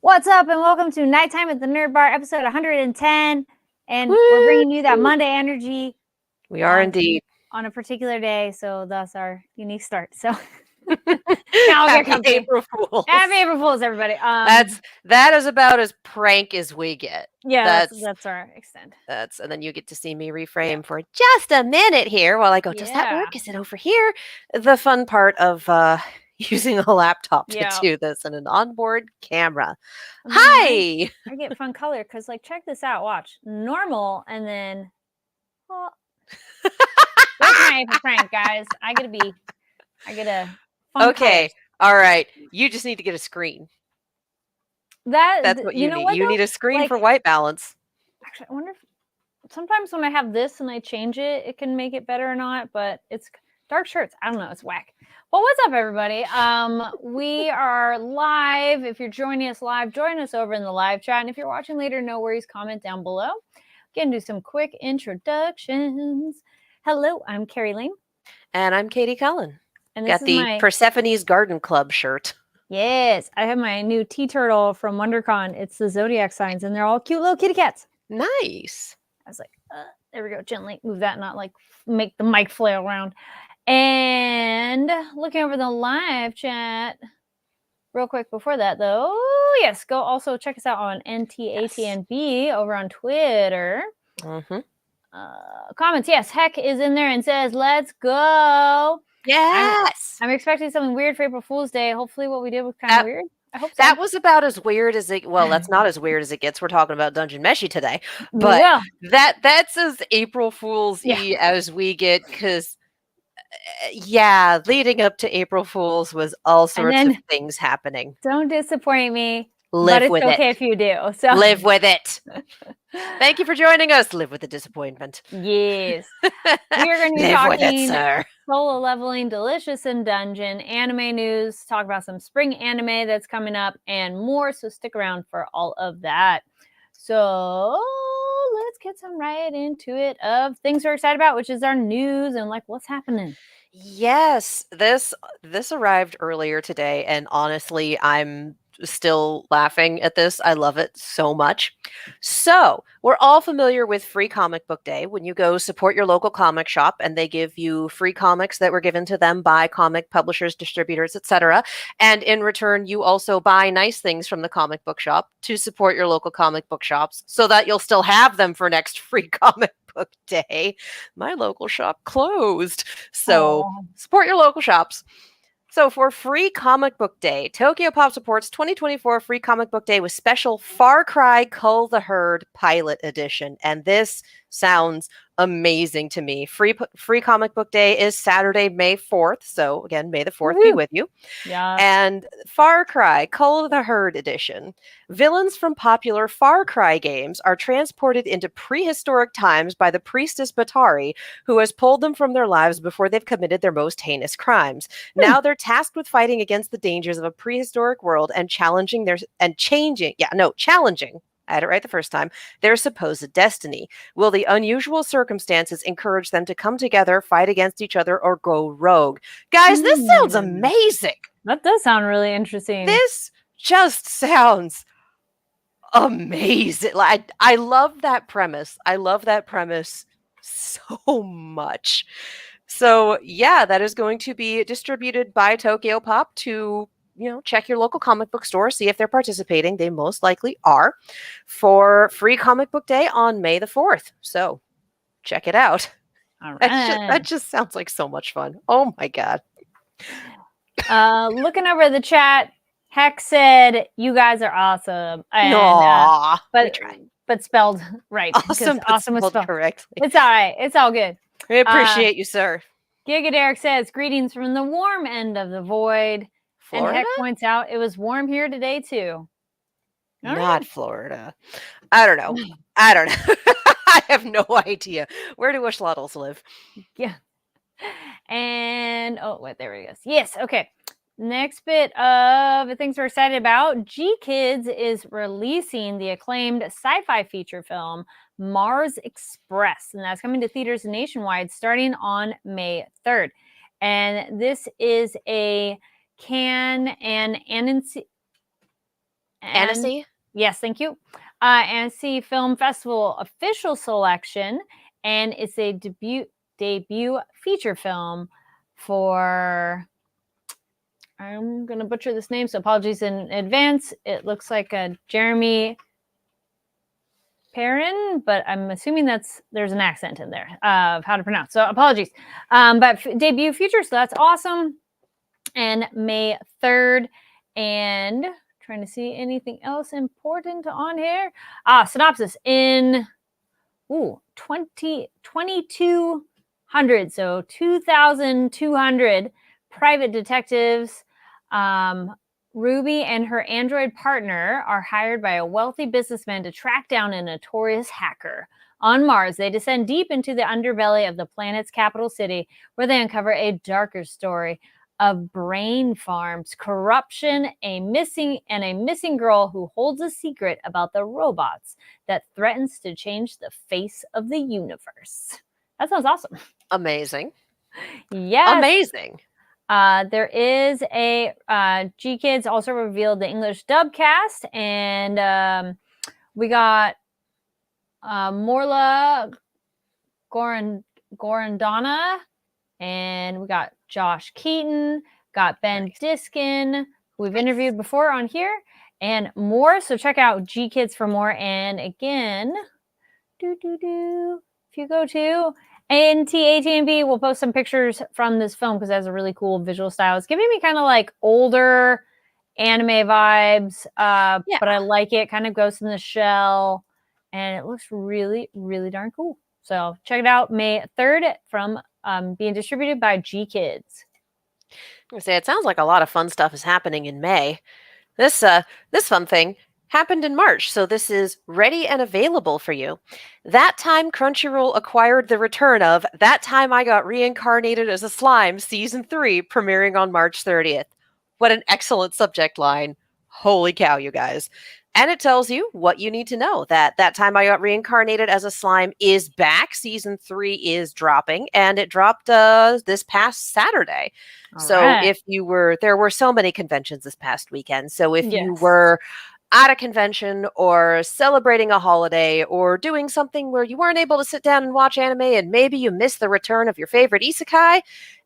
What's up, and welcome to Nighttime at the Nerd Bar, episode 110. And Woo! we're bringing you that Monday energy. We are indeed. On a particular day, so thus our unique start. So now I'll get comfy. April Fools. Happy April Fools, everybody. That is about as prank as we get. Yeah, that's our extent. And then you get to see me reframe for just a minute here while I go, does that work? Is it over here? The fun part of using a laptop to do this and an onboard camera. Hi! I get fun color because, like, check this out. Watch. Normal, and then... Well, that's my April prank, guys. I get a fun colors. All right. You just need to get a screen. That's what you need. What, you need a screen for white balance. Actually, I wonder if sometimes when I have this and I change it, it can make it better or not, but it's dark shirts. I don't know. It's whack. Well, what's up, everybody? We are live. If you're joining us live, join us over in the live chat. And if you're watching later, no worries. Comment down below. Again, do some quick introductions. Hello, I'm Carrie Lane. And I'm Katie Cullen. And got the Persephone's Garden Club shirt. Yes, I have my new tea turtle from WonderCon. It's the zodiac signs, and they're all cute little kitty cats. Nice. I was like, there we go. Gently move that, not like make the mic flail around. And looking over the live chat real quick before that, though. Yes, go also check us out on NTATNB over on Twitter. Comments. Yes, Heck is in there and says, let's go. Yes. I'm expecting something weird for April Fool's Day. Hopefully what we did was kind of weird. I hope so. That was about as weird as it... Well, that's not as weird as it gets. We're talking about Dungeon Meshi today. But that's as April Fool's-y as we get, because... leading up to April Fool's was all sorts of things happening. Don't disappoint me. Live with it. But it's okay if you do. So live with it. Thank you for joining us. Live with the disappointment. Yes. We are going to be talking solo leveling, delicious in dungeon, anime news, talk about some spring anime that's coming up, and more. So stick around for all of that. So let's get right into it of things we're excited about, which is our news and like what's happening. Yes, this arrived earlier today, and honestly, I'm still laughing at this. I love it so much. So we're all familiar with Free Comic Book Day, when you go support your local comic shop and they give you free comics that were given to them by comic publishers, distributors, etc. And in return, you also buy nice things from the comic book shop to support your local comic book shops so that you'll still have them for next Free Comic Book Day. My local shop closed. So support your local shops. So for Free Comic Book Day, Tokyopop supports 2024 Free Comic Book Day with special Far Cry Cull the Herd Pilot Edition. And this sounds amazing to me. Free Comic Book Day is Saturday, May 4th. So again, May the 4th be with you. Yeah. And Far Cry Cull the Herd Edition. Villains from popular Far Cry games are transported into prehistoric times by the priestess Batari, who has pulled them from their lives before they've committed their most heinous crimes. Now they're tasked with fighting against the dangers of a prehistoric world and challenging I had it right the first time, their supposed destiny. Will the unusual circumstances encourage them to come together, fight against each other, or go rogue? Guys, this sounds amazing. That does sound really interesting. This just sounds amazing. Like, I love that premise. I love that premise so much. So yeah, that is going to be distributed by Tokyopop to, check your local comic book store, see if they're participating. They most likely are, for Free Comic Book Day on May the 4th. So check it out. All right. That just sounds like so much fun. Oh my God. Looking over the chat, Heck said, you guys are awesome. And, but spelled right. Awesome was spelled correctly. It's all right. It's all good. We appreciate you, sir. Giga Derek says, greetings from the warm end of the void. Florida? And Heck points out it was warm here today, too. Not Florida. I don't know. I have no idea. Where do Wishlottles live? Yeah. And, there he goes. Yes, okay. Next bit of things we're excited about. G-Kids is releasing the acclaimed sci-fi feature film, Mars Express. And that's coming to theaters nationwide starting on May 3rd. And this is a Cannes and Annecy? Yes, thank you. Annecy Film Festival official selection, and it's a debut feature film for. I'm gonna butcher this name, so apologies in advance. It looks like a Jeremy Perrin, but I'm assuming there's an accent in there of how to pronounce. So apologies. But debut feature, so that's awesome. And May 3rd, and trying to see anything else important on here. Synopsis in 2200, so 2,200 private detectives. Ruby and her android partner are hired by a wealthy businessman to track down a notorious hacker. On Mars, they descend deep into the underbelly of the planet's capital city, where they uncover a darker story of brain farms, corruption, a missing girl who holds a secret about the robots that threatens to change the face of the universe. That sounds awesome. Amazing. Yes. Amazing. There is a GKIDS also revealed the English dub cast, and we got Morla Gorandana, and we got Josh Keaton, got Ben Diskin, who we've interviewed before on here, and more. So check out GKIDS for more. And again, if you go to AT&B, we'll post some pictures from this film because it has a really cool visual style. It's giving me kind of like older anime vibes, but I like it. Kind of Ghost in the Shell, and it looks really, really darn cool. So check it out, May 3rd, from being distributed by GKIDS. I say it sounds like a lot of fun stuff is happening in May. This fun thing happened in March, so this is ready and available for you. That time Crunchyroll acquired the return of That Time I Got Reincarnated as a Slime Season 3, premiering on March 30th. What an excellent subject line. Holy cow, you guys. And it tells you what you need to know, that Time I Got Reincarnated as a Slime is back. Season 3 is dropping, and it dropped this past Saturday. If you were, there were so many conventions this past weekend. So if you were at a convention or celebrating a holiday or doing something where you weren't able to sit down and watch anime and maybe you missed the return of your favorite isekai,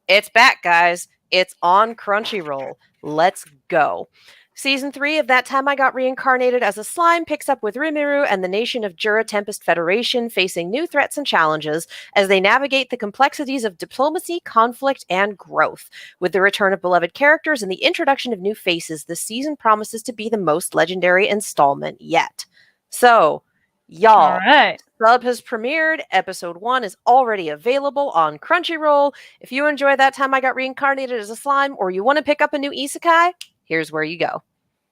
it's back, guys. It's on Crunchyroll. Let's go. Season 3 of That Time I Got Reincarnated as a Slime picks up with Rimuru and the nation of Jura Tempest Federation facing new threats and challenges as they navigate the complexities of diplomacy, conflict, and growth. With the return of beloved characters and the introduction of new faces, this season promises to be the most legendary installment yet. So, y'all, Sub has premiered. Episode 1 is already available on Crunchyroll. If you enjoy That Time I Got Reincarnated as a Slime, or you want to pick up a new isekai, here's where you go.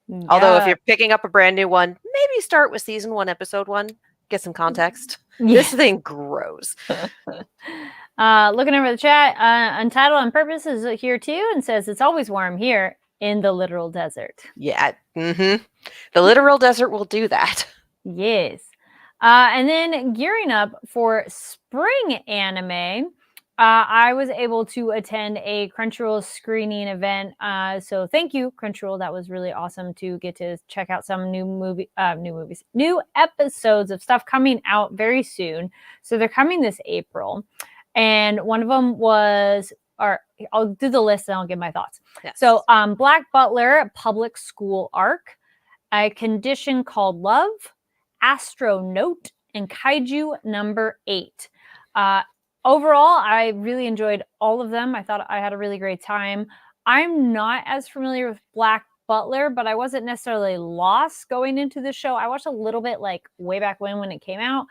Yeah. Although if you're picking up a brand new one, maybe start with season 1, episode 1. Get some context. Yeah. This thing grows. Looking over the chat, Untitled on Purpose is here too and says it's always warm here in the literal desert. Yeah. The literal desert will do that. Yes. And then gearing up for spring anime, I was able to attend a Crunchyroll screening event. So thank you, Crunchyroll. That was really awesome to get to check out some new episodes of stuff coming out very soon. So they're coming this April. And one of them was, or I'll do the list and I'll give my thoughts. Yes. So Black Butler, Public School Arc, A Condition Called Love, Astronaut, and Kaiju number 8. Overall, I really enjoyed all of them. I thought I had a really great time. I'm not as familiar with Black Butler, but I wasn't necessarily lost going into the show. I watched a little bit like way back when it came out.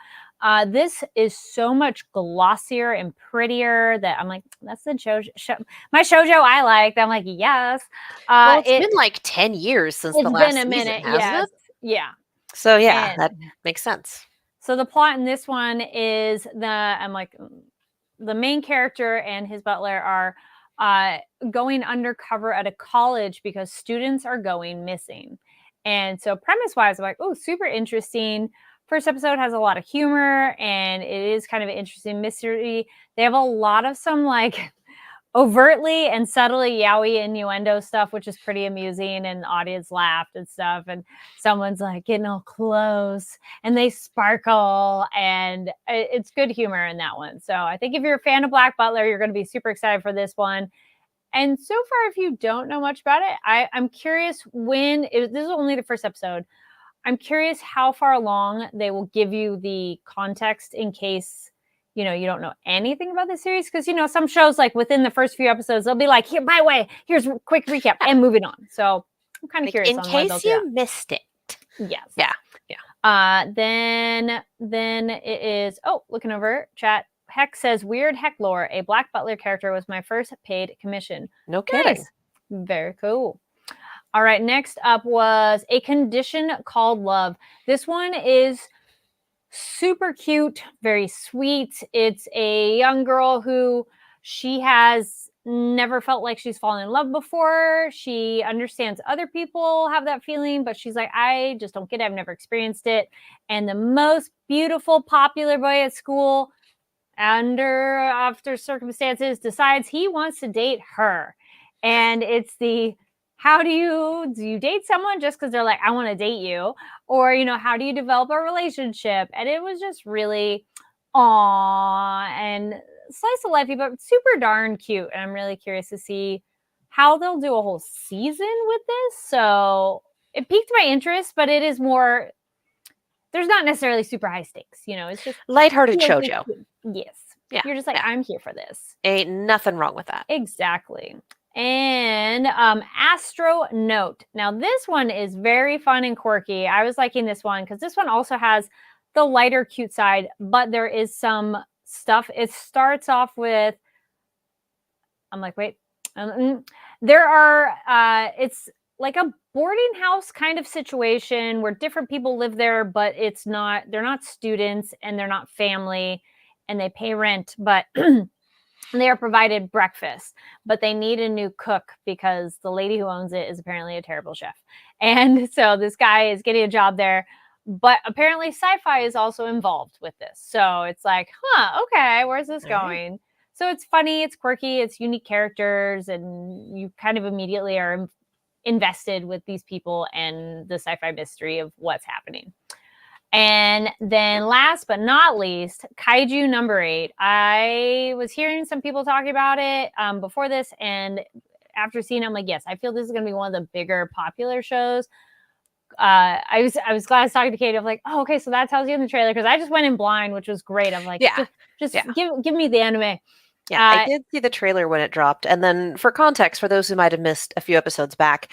This is so much glossier and prettier that I'm like, that's the my shoujo I liked. I'm like, yes. Well, it's been like 10 years since the last season, hasn't it? Yeah. So yeah, that makes sense. So the plot in this one is the main character and his butler are going undercover at a college because students are going missing. And so premise-wise, I'm like, oh, super interesting. First episode has a lot of humor, and it is kind of an interesting mystery. They have a lot of some like overtly and subtly yaoi innuendo stuff, which is pretty amusing, and the audience laughed and stuff. And someone's like getting all close and they sparkle, and it's good humor in that one. So I think if you're a fan of Black Butler, you're going to be super excited for this one. And so far, if you don't know much about it, I'm curious this is only the first episode. I'm curious how far along they will give you the context in case, you don't know anything about the series. Because, some shows, like within the first few episodes, they'll be like, here, by the way, here's a quick recap and moving on. So I'm kind of curious in on why they'll case do you that. missed it. Yes. Yeah. Then it is, looking over chat. Heck says, weird Heck lore. A Black Butler character was my first paid commission. No kidding. Nice. Very cool. All right, next up was A Condition Called Love. This one is super cute, very sweet. It's a young girl who she has never felt like she's fallen in love before. She understands other people have that feeling, but she's like, I just don't get it. I've never experienced it. And the most beautiful, popular boy at school, after circumstances, decides he wants to date her. And it's how do you date someone just because they're like, I want to date you? Or, how do you develop a relationship? And it was just really and slice of lifey, but super darn cute. And I'm really curious to see how they'll do a whole season with this. So it piqued my interest, but it is more, there's not necessarily super high stakes. It's just lighthearted shoujo. Yes. Yeah. You're just like, I'm here for this. Ain't nothing wrong with that. Exactly. And Astro Note. Now, this one is very fun and quirky. I was liking this one because this one also has the lighter, cute side, but there is some stuff. It starts off with, I'm like, wait. There are, it's like a boarding house kind of situation where different people live there, but they're not students and they're not family and they pay rent, but they are provided breakfast, but they need a new cook because the lady who owns it is apparently a terrible chef. And so this guy is getting a job there, but apparently sci-fi is also involved with this. So it's like, okay, where's this going? So it's funny, it's quirky, it's unique characters, and you kind of immediately are invested with these people and the sci-fi mystery of what's happening. And then last but not least, Kaiju number 8. I was hearing some people talking about it before this, and after seeing it, I'm like, yes, I feel this is going to be one of the bigger popular shows. I was glad I was talking to Katie. I'm like, oh, okay, so that tells you in the trailer, because I just went in blind, which was great. I'm like, just give me the anime. Yeah, I did see the trailer when it dropped. And then for context, for those who might have missed a few episodes back,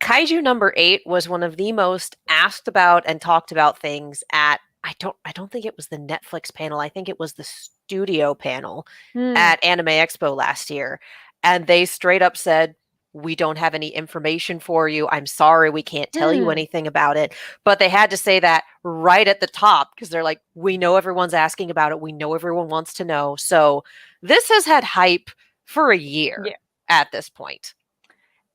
Kaiju number 8 was one of the most asked about and talked about things at, I don't think it was the Netflix panel. I think it was the studio panel at Anime Expo last year. And they straight up said, we don't have any information for you. I'm sorry, we can't tell you anything about it. But they had to say that right at the top because they're like, we know everyone's asking about it. We know everyone wants to know. So this has had hype for a year at this point.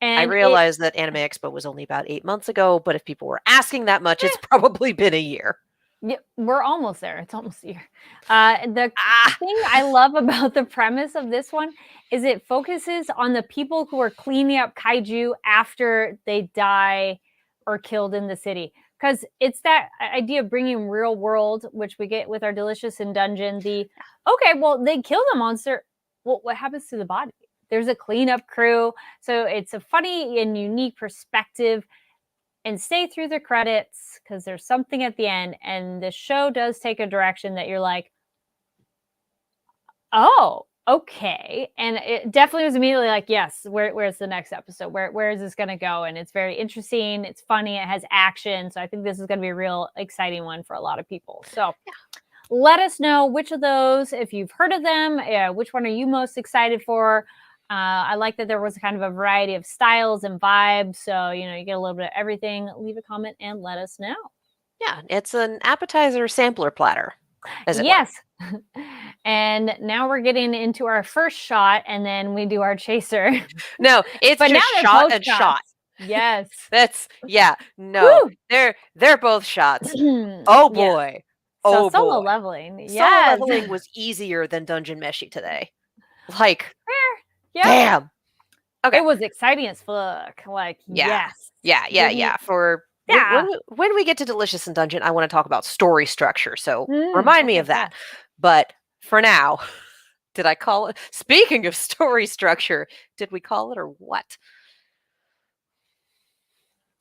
And I realized that Anime Expo was only about 8 months ago, but if people were asking that much, it's probably been a year. Yeah, we're almost there. It's almost a year. The thing I love about the premise of this one is it focuses on the people who are cleaning up kaiju after they die or killed in the city. Because it's that idea of bringing real world, which we get with our Delicious in Dungeon. They kill the monster. Well, what happens to the body? There's a cleanup crew. So it's a funny and unique perspective. And stay through the credits because there's something at the end. And the show does take a direction that you're like, oh, okay. And it definitely was immediately like, yes, where's the next episode? Where is this going to go? And it's very interesting. It's funny. It has action. So I think this is going to be a real exciting one for a lot of people. So let us know which of those, if you've heard of them, which one are you most excited for? I like that there was kind of a variety of styles and vibes. So, you get a little bit of everything. Leave a comment and let us know. Yeah, it's an appetizer sampler platter. Yes. And now we're getting into our first shot and then we do our chaser. No, it's but just shot and shot. Yes. They're both shots. Oh boy. So solo leveling. Solo leveling was easier than Dungeon Meshi today. Like, Yeah. Damn. Okay. It was exciting as fuck. Like, Yeah. yes. Yeah. For Yeah. when we get to Delicious and Dungeon, I want to talk about story structure. So Mm, remind me okay, of that. cool. But for now, did I call it? Speaking of story structure, did we call it or what?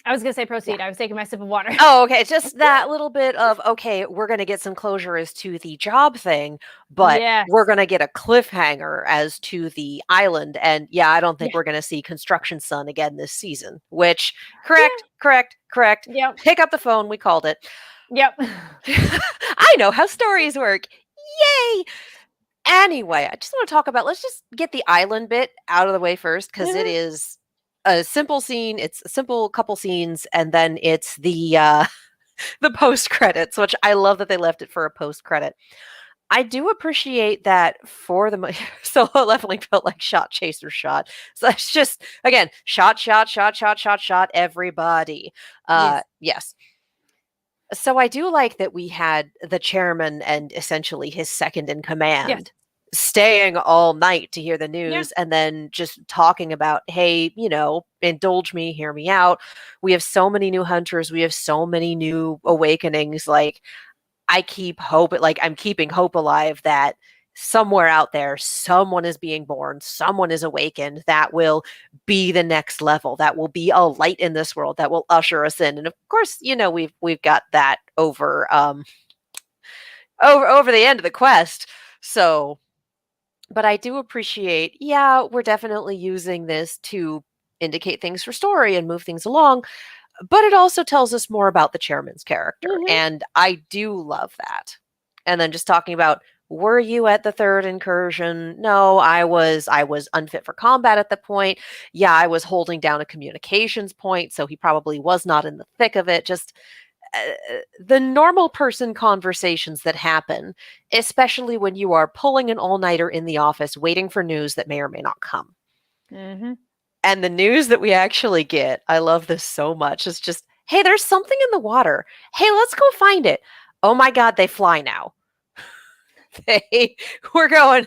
I was gonna say proceed. I was taking my sip of water. Oh, okay. It's just that little bit of, okay, we're going to get some closure as to the job thing, but Yes. we're going to get a cliffhanger as to the island. And yeah, I don't think Yeah. we're going to see Construction Sun again this season, which, correct. Yep. Pick up the phone. We called it. Yep. I know how stories work. Yay. Anyway, I just want to talk about, let's just get the island bit out of the way first, because it Mhm. is a simple scene. It's a simple couple scenes, and then it's the the post credits, which I love that they left it for a post credit. I do appreciate that for the so it definitely felt like shot chaser shot. So it's just again shot everybody. Yes. Yes. So I do like that we had the chairman and essentially his second in Yes. command staying all night to hear the Yeah. news and then just talking about, hey, indulge me, hear me out. We have so many new hunters, we have so many new awakenings. Like I keep hope, like I'm keeping hope alive that somewhere out there, someone is being born, someone is awakened that will be the next level, that will be a light in this world, that will usher us in. And of course, we've got that over the end of the quest. So, but I do appreciate, yeah, we're definitely using this to indicate things for story and move things along, but it also tells us more about the chairman's character, Mhm. and I do love that. And then just talking about, were you at the third incursion? No, I was unfit for combat at the point. Yeah, I was holding down a communications point, so he probably was not in the thick of it. Just the normal person conversations that happen, especially when you are pulling an all-nighter in the office waiting for news that may or may not come. Mhm. And the news that we actually get, I love this so much. It's just, hey, there's something in the water. Hey, let's go find it. Oh my God, they fly now. We're going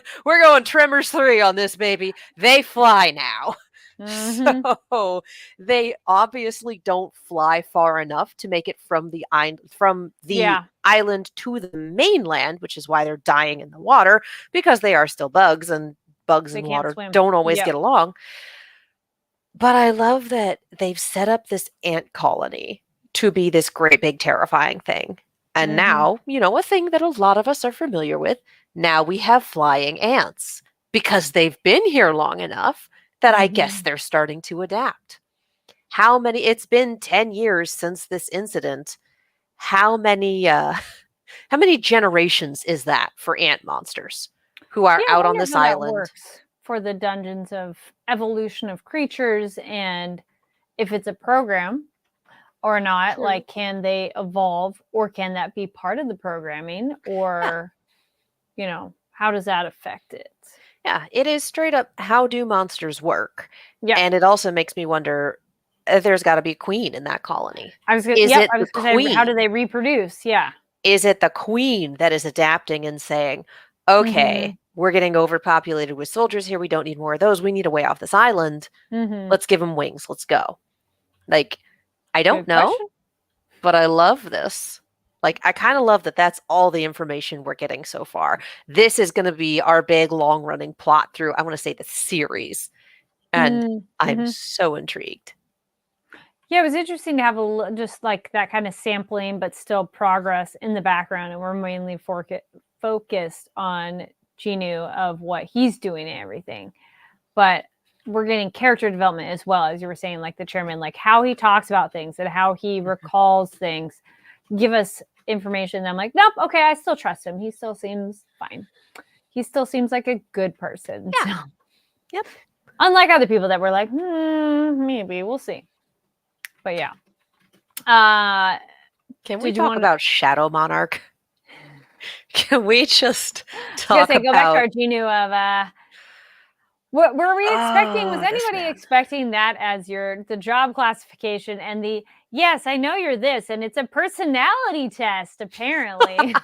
Tremors 3 on this baby. They fly now. Mhm. So they obviously don't fly far enough to make it from the Yeah. island to the mainland, which is why they're dying in the water, because they are still bugs, and bugs They and can't water swim. don't always Yep. get along. But I love that they've set up this ant colony to be this great big terrifying thing. And Mhm. now, a thing that a lot of us are familiar with, now we have flying ants because they've been here long enough that I guess Mhm. they're starting to adapt. It's been 10 years since this incident. How many how many generations is that for ant monsters who are Yeah, I out on wonder this how that island? works for the dungeons of evolution of creatures, and if it's a program or not. True. Like, can they evolve, or can that be part of the programming, Yeah. or how does that affect it? Yeah, it is straight up, how do monsters work? Yeah, And it also makes me wonder, there's got to be a queen in that colony. I was gonna. Is Yep, it I the was gonna say, how do queen? they reproduce? Yeah. Is it the queen that is adapting and saying, Mm-hmm. okay, we're getting overpopulated with soldiers here. We don't need more of those. We need a way off this island. Mm-hmm. Let's give them wings. Let's go. Like, I don't Good know, question. but I love this. Like, I kind of love that that's all the information we're getting so far. This is going to be our big, long running plot through, I want to say, the series. And I'm Mm-hmm. so intrigued. Yeah, it was interesting to have just like that kind of sampling, but still progress in the background, and we're mainly focused on Genu of what he's doing and everything. But we're getting character development as well, as you were saying, like the chairman, like how he talks about things and how he recalls things, give us information. And I'm like, nope, okay, I still trust him. He still seems fine. He still seems like a good person. Yeah. So, Yep. unlike other people that were like, maybe we'll see. But yeah. Can we Did you talk want to? about Shadow Monarch? Can we just I was talk gonna say, go back to about? our Genu of what were we expecting? Was Oh, this anybody man. expecting that as the job classification and the yes, I know you're this, and it's a personality test, apparently.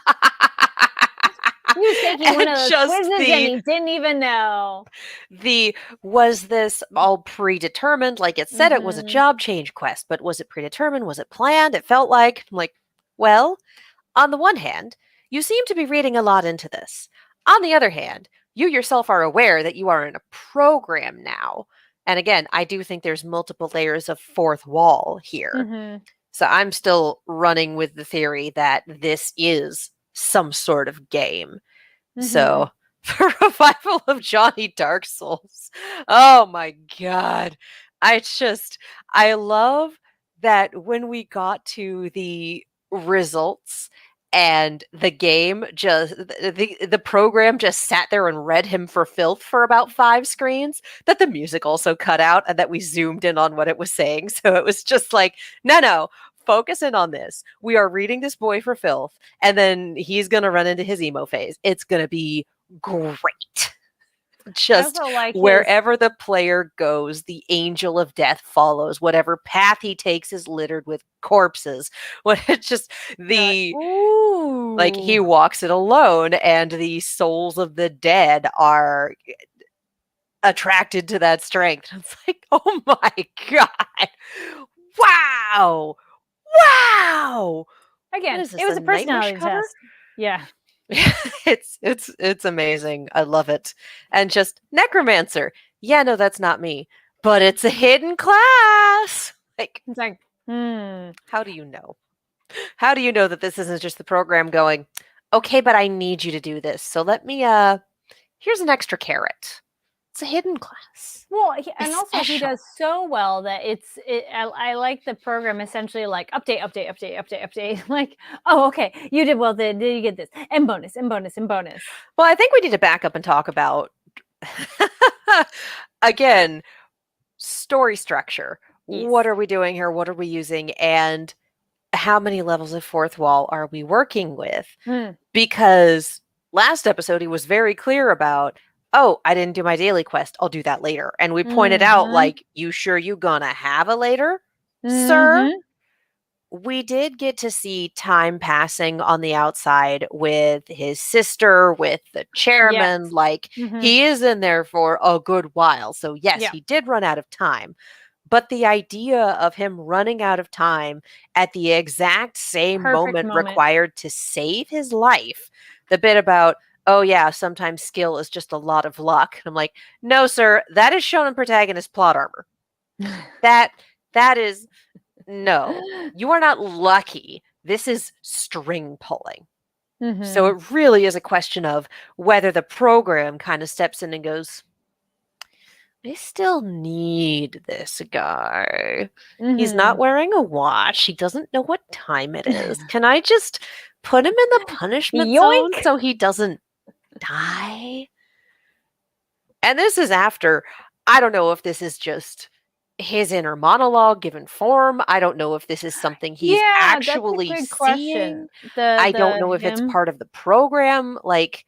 He was taking one And of those just quizzes and the he didn't even know. was this all predetermined? Like it said it was a Mhm. job change quest, but was it predetermined? Was it planned? It felt like I'm like, well, on the one hand, you seem to be reading a lot into this. On the other hand, you yourself are aware that you are in a program now. And again, I do think there's multiple layers of fourth wall here. Mhm. So I'm still running with the theory that this is some sort of game. Mhm. So, for revival of Johnny Dark Souls. Oh my god. I love that when we got to the results and the game just the program just sat there and read him for filth for about 5 screens, that the music also cut out and that we zoomed in on what it was saying. So it was just like, no, focus in on this. We are reading this boy for filth, and then he's gonna run into his emo phase. It's gonna be great. I Just also like his wherever the player goes, the angel of death follows. Whatever path he takes is littered with corpses. What it's just the like he ooh. walks it alone, and the souls of the dead are attracted to that strength. It's like, oh my god. Wow. Wow. What Again, is it this, was a a Nightwish personality cover? test. Yeah. It's amazing. I love it. And just necromancer. Yeah, no, that's not me. But it's a hidden class. Like, It's like, how do you know? How do you know that this isn't just the program going, okay, but I need you to do this. So let me here's an extra carrot. It's a hidden class. Well, and It's also he special. does so well that I like the program essentially like update. Like, oh, okay, you did well. Did you get this? And bonus, and bonus, and bonus. Well, I think we need to back up and talk about again, story structure. Yes. What are we doing here? What are we using? And how many levels of fourth wall are we working with? Mm. Because last episode he was very clear about, oh, I didn't do my daily quest. I'll do that later. And we pointed out, Mhm. like, you sure you gonna have a later, sir? Mhm. We did get to see time passing on the outside with his sister, with the chairman. Yes. Like, Mhm. he is in there for a good while. So, yes, Yeah. he did run out of time. But the idea of him running out of time at the exact same Perfect moment moment. required to save his life, the bit about, oh, yeah, sometimes skill is just a lot of luck. I'm like, no, sir, that is shonen protagonist plot armor. That is no, you are not lucky. This is string pulling. So Mhm. it really is a question of whether the program kind of steps in and goes, I still need this guy. He's not Mhm. wearing a watch. He doesn't know what time it is. Can I just put him in the punishment zone Yoink. so he doesn't die? And this is after, I don't know if this is just his inner monologue given form. I don't know if this is something he's Yeah, that's a actually good question. seeing. I don't The know if it's him. part of the program. Like,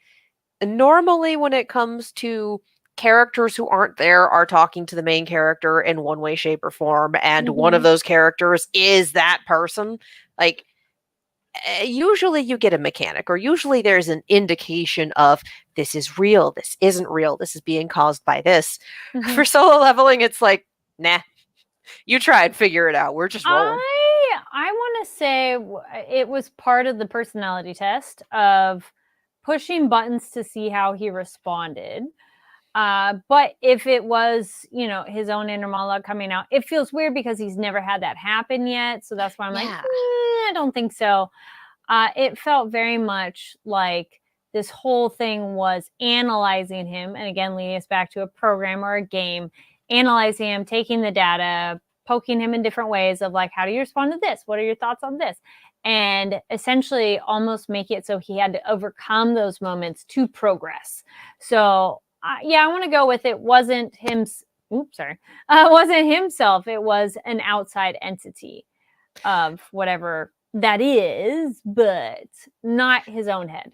normally when it comes to characters who aren't there are talking to the main character in one way, shape, or form, and one of Mhm. those characters is that person. Like, usually you get a mechanic, or usually there's an indication of this is real, this isn't real, this is being caused by this. For Mhm. solo leveling, it's like, nah, you try and figure it out. We're just rolling. I want to say it was part of the personality test of pushing buttons to see how he responded. But if it was, his own inner monologue coming out, it feels weird because he's never had that happen yet. So that's why I'm like, Yeah. I don't think so. It felt very much like this whole thing was analyzing him. And again, leading us back to a program or a game, analyzing him, taking the data, poking him in different ways of like, how do you respond to this? What are your thoughts on this? And essentially almost make it so he had to overcome those moments to progress. So, yeah, I want to go with it wasn't him. Oops, sorry. Wasn't himself. It was an outside entity of whatever that is, but not his own head.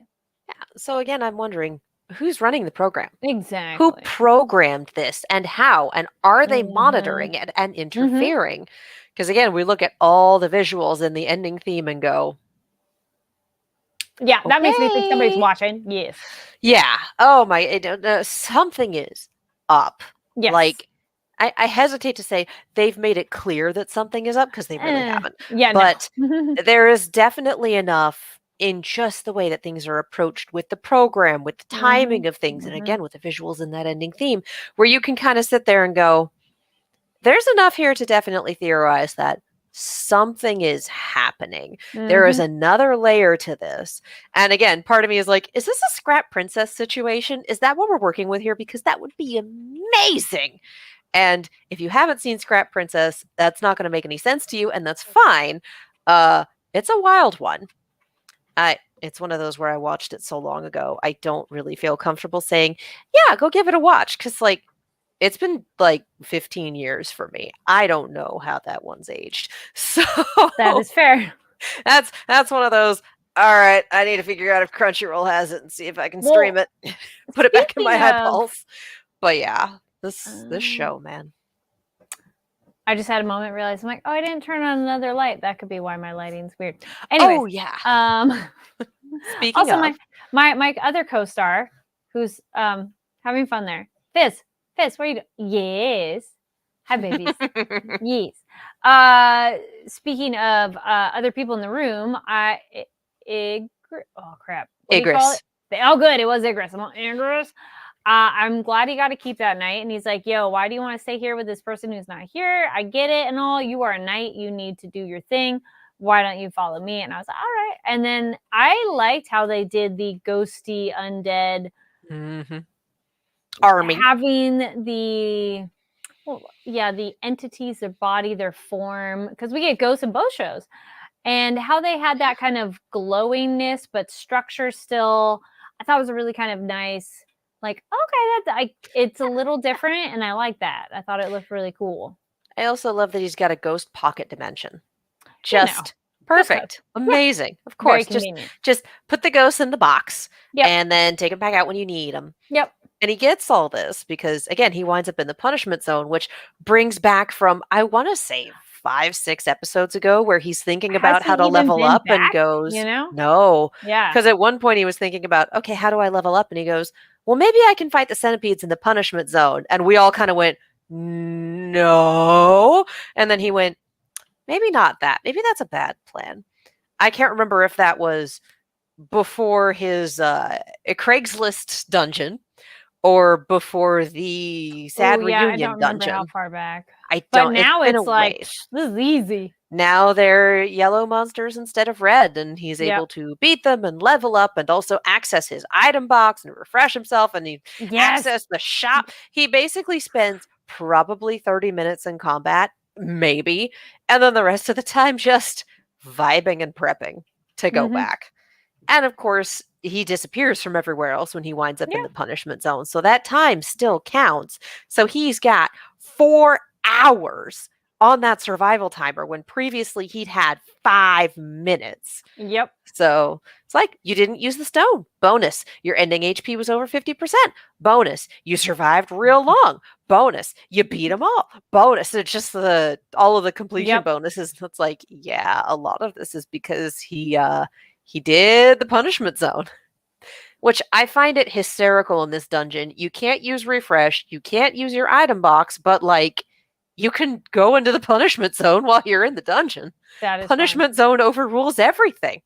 Yeah. So again, I'm wondering, who's running the program? Who Exactly. programmed this, and how? And are they Mhm. monitoring it and Mhm. interfering? Because again, we look at all the visuals in the ending theme and go, Yeah, that makes me think somebody's Okay. watching. Yes. Yeah. Oh my, something is up. Yes. Like, I hesitate to say they've made it clear that something is up because they really haven't. Yeah, But no. there is definitely enough in just the way that things are approached with the program, with the timing of things, and again with the visuals and that ending theme, where you can kind of sit there and go, there's enough here to definitely theorize that something is happening. There is another layer to this. And again, part of me is like, is this a Scrap Princess situation? Is that what we're working with here? Because that would be amazing. And if you haven't seen Scrap Princess, that's not going to make any sense to you, and that's fine. It's a wild one. It's one of those where I watched it so long ago, I don't really feel comfortable saying, yeah, go give it a watch. Because, like, it's been like 15 years for me. I don't know how that one's aged. So That is fair. that's one of those. All right, I need to figure out if Crunchyroll has it and see if I can stream it, put it back in my speaking of- eyeballs. But yeah, this show, man. I just had a moment, realized I'm like, oh, I didn't turn on another light. That could be why my lighting's weird. Anyways, Oh yeah. Speaking also of, my other co-star, who's having fun there, Fizz, what are you doing? Yes, hi babies. Yes. Speaking of other people in the room, oh crap, what do you call Igris. it? Oh, good, it was Igris. Igris. I'm glad he got to keep that night. And he's like, yo, why do you want to stay here with this person who's not here? I get it and all. You are a knight. You need to do your thing. Why don't you follow me? And I was like, all right. And then I liked how they did the ghosty undead army. having the, the entities, their body, their form, because we get ghosts in both shows. And how they had that kind of glowingness, but structure still, I thought was a really kind of nice, like, okay, it's a little different, and I like that. I thought it looked really cool. I also love that he's got a ghost pocket dimension. Just perfect. Amazing. Of course. Just put the ghosts in the box and then take them back out when you need them. Yep. And he gets all this because, again, he winds up in the punishment zone, which brings back from, I want to say, 5-6 episodes ago, where he's thinking about how to level up and goes, no. Yeah. Because at one point he was thinking about, okay, how do I level up? And he goes, well, maybe I can fight the centipedes in the punishment zone. And we all kind of went, no. And then he went, maybe not that. Maybe that's a bad plan. I can't remember if that was before his Craigslist dungeon or before the sad reunion I don't dungeon. remember how far back. I don't. But now it's like, ways. this is easy. Now they're yellow monsters instead of red, and he's able to beat them and level up and also access his item box and refresh himself, and he access the shop. He basically spends probably 30 minutes in combat, maybe, and then the rest of the time just vibing and prepping to go back. And of course, he disappears from everywhere else when he winds up in the punishment zone. So that time still counts. So he's got 4 hours on that survival timer when previously he'd had 5 minutes. Yep. So it's like, you didn't use the stone. Bonus. Your ending HP was over 50%. Bonus. You survived real long. Bonus. You beat them all. Bonus. It's just all of the completion bonuses. It's like, yeah, a lot of this is because he did the punishment zone, which I find it hysterical in this dungeon. You can't use refresh. You can't use your item box, but like, you can go into the punishment zone while you're in the dungeon. That is punishment zone overrules everything.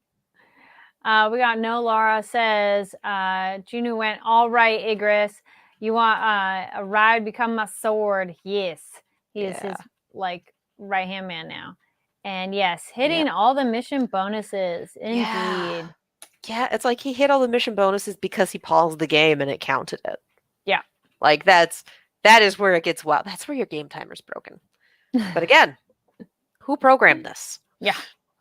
We got No Laura says, Juno went, all right, Igris. You want a ride, become my sword. Yes. He is his like right-hand man now. And yes, hitting all the mission bonuses. Indeed. Yeah, it's like he hit all the mission bonuses because he paused the game and it counted it. Yeah. Like that is where it gets wild. That's where your game timer's broken. But again, who programmed this? Yeah.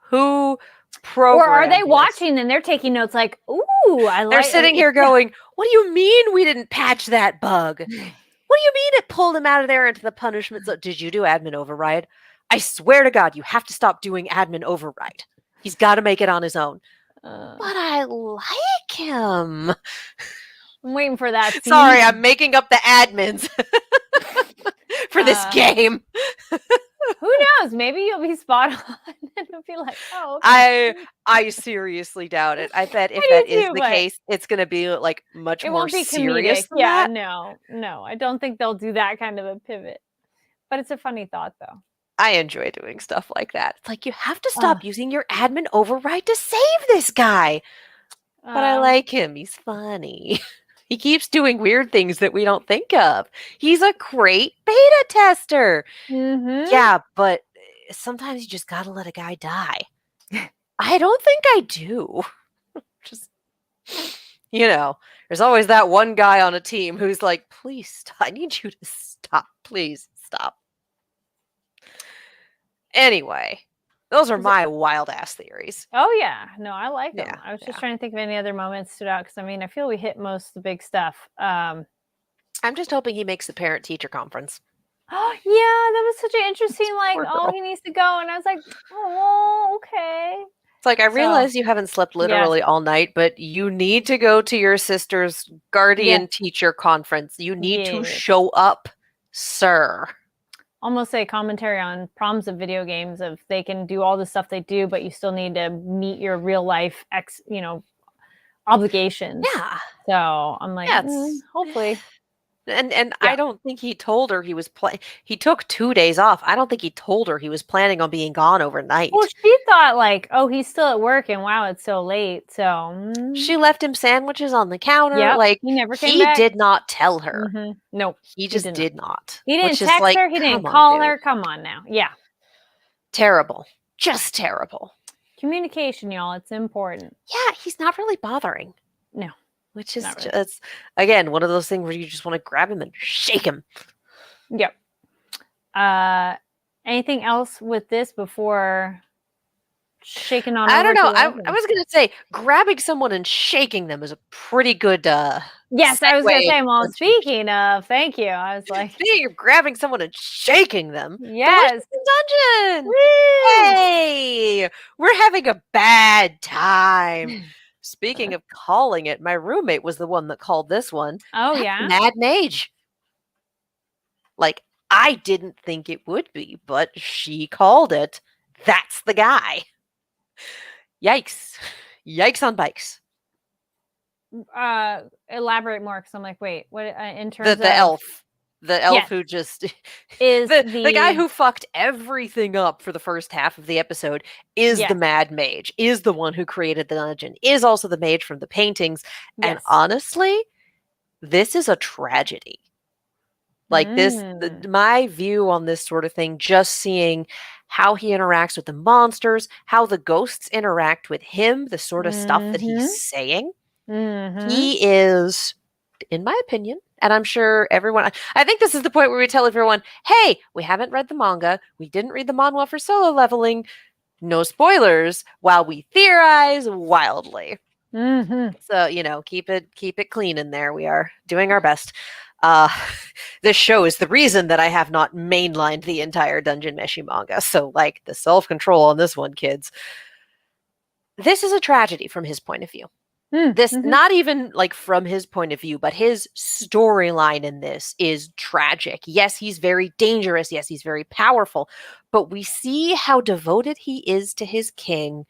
Who programmed Or are they this? watching and they're taking notes like, ooh, I like They're sitting here going, what do you mean we didn't patch that bug? What do you mean it pulled him out of there into the punishment zone? Did you do admin override? I swear to God, you have to stop doing admin override. He's got to make it on his own. But I like him. I'm waiting for that scene. Sorry, I'm making up the admins for this game. Who knows? Maybe you'll be spot on and it'll be like, oh, okay. I seriously doubt it. I bet if I that do is too, the but case, it's gonna be like much it more won't be serious comedic. than Yeah, that. no. I don't think they'll do that kind of a pivot. But it's a funny thought though. I enjoy doing stuff like that. It's like you have to Uh, stop using your admin override to save this guy. But I uh, like him. He's funny. He keeps doing weird things that we don't think of. He's a great beta tester. mm-hmm. Yeah, but sometimes you just gotta let a guy die. I don't think I do. Just, there's always that one guy on a team who's like, please stop. I need you to stop. Please stop. Anyway, those are my wild ass theories. Oh yeah, no, I like them. Yeah, I was just yeah. trying to think of any other moments stood out because I mean I feel we hit most of the big stuff. I'm just hoping he makes the parent teacher conference. Oh yeah, that was such an interesting like Poor oh girl. he needs to go and I was like oh okay. It's like, I So realize you haven't slept yes, literally all night, but you need to go to your sister's guardian yes, teacher conference. You need to yes. show up, sir. Almost a commentary on problems of video games of they can do all the stuff they do, but you still need to meet your real life obligations. Yeah. So I'm like, Yeah, it's hopefully. and Yeah. I don't think he told her he was he took 2 days off. I don't think he told her he was planning on being gone overnight. Well, she thought like, oh, he's still at work, and wow, it's so late. So She left him sandwiches on the counter. yep, Like, he never came he back. did not tell her. Nope, He just did not. did not. He didn't Which is text like, her. He come didn't on, call dude. her. Come on now. Yeah, Terrible. Just terrible. communication, y'all. It's important. Yeah, he's not really bothering. No, Which is not really. just, again, one of those things where you just want to grab him and shake him. Yep. Anything else with this before shaking on? I over don't know. to I Logan? was going to say, grabbing someone and shaking them is a pretty good Yes, I was going to segue say. Well, into- speaking of, thank you. I was like, Speaking of grabbing someone and shaking them, yes. Delicious Dungeon! Woo! Hey! We're having a bad time. Speaking of calling it, my roommate was the one that called this one. Oh That's yeah. Mad Mage. Like, I didn't think it would be, but she called it. That's the guy. Yikes. Yikes on bikes. Elaborate more because I'm like, wait, what in terms of The elf. The elf Yes. who just is the guy who fucked everything up for the first half of the episode is Yes. the Mad Mage, is the one who created the dungeon, is also the mage from the paintings. And Yes. honestly, this is a tragedy. Like my view on this sort of thing, just seeing how he interacts with the monsters, how the ghosts interact with him, the sort of stuff that he's saying. He is, in my opinion, and I'm sure everyone, I think this is the point where we tell everyone, hey, we haven't read the manga. We didn't read the manhwa for solo leveling. No spoilers while we theorize wildly. So, keep it clean in there. We are doing our best. This show is the reason that I have not mainlined the entire Dungeon Meshi manga. So, like, the self-control on this one, kids. This is a tragedy from his point of view. Not even like from his point of view, but his storyline in this is tragic. Yes, he's very dangerous. Yes, he's very powerful. But we see how devoted he is to his king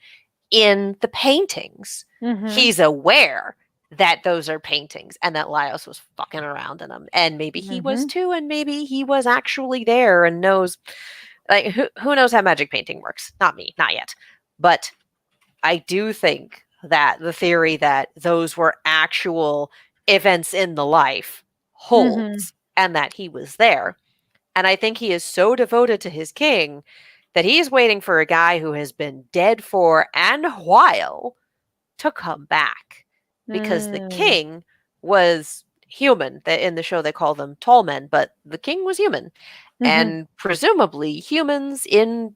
in the paintings. He's aware that those are paintings and that Laios was fucking around in them. And maybe he was too, and maybe he was actually there and knows. Like, who knows how magic painting works? Not me, not yet. But I do think that the theory that those were actual events in the life holds, and that he was there. And I think he is so devoted to his king that he's waiting for a guy who has been dead for a while to come back. Because the king was human. In the show they call them tall men, but the king was human. And presumably humans in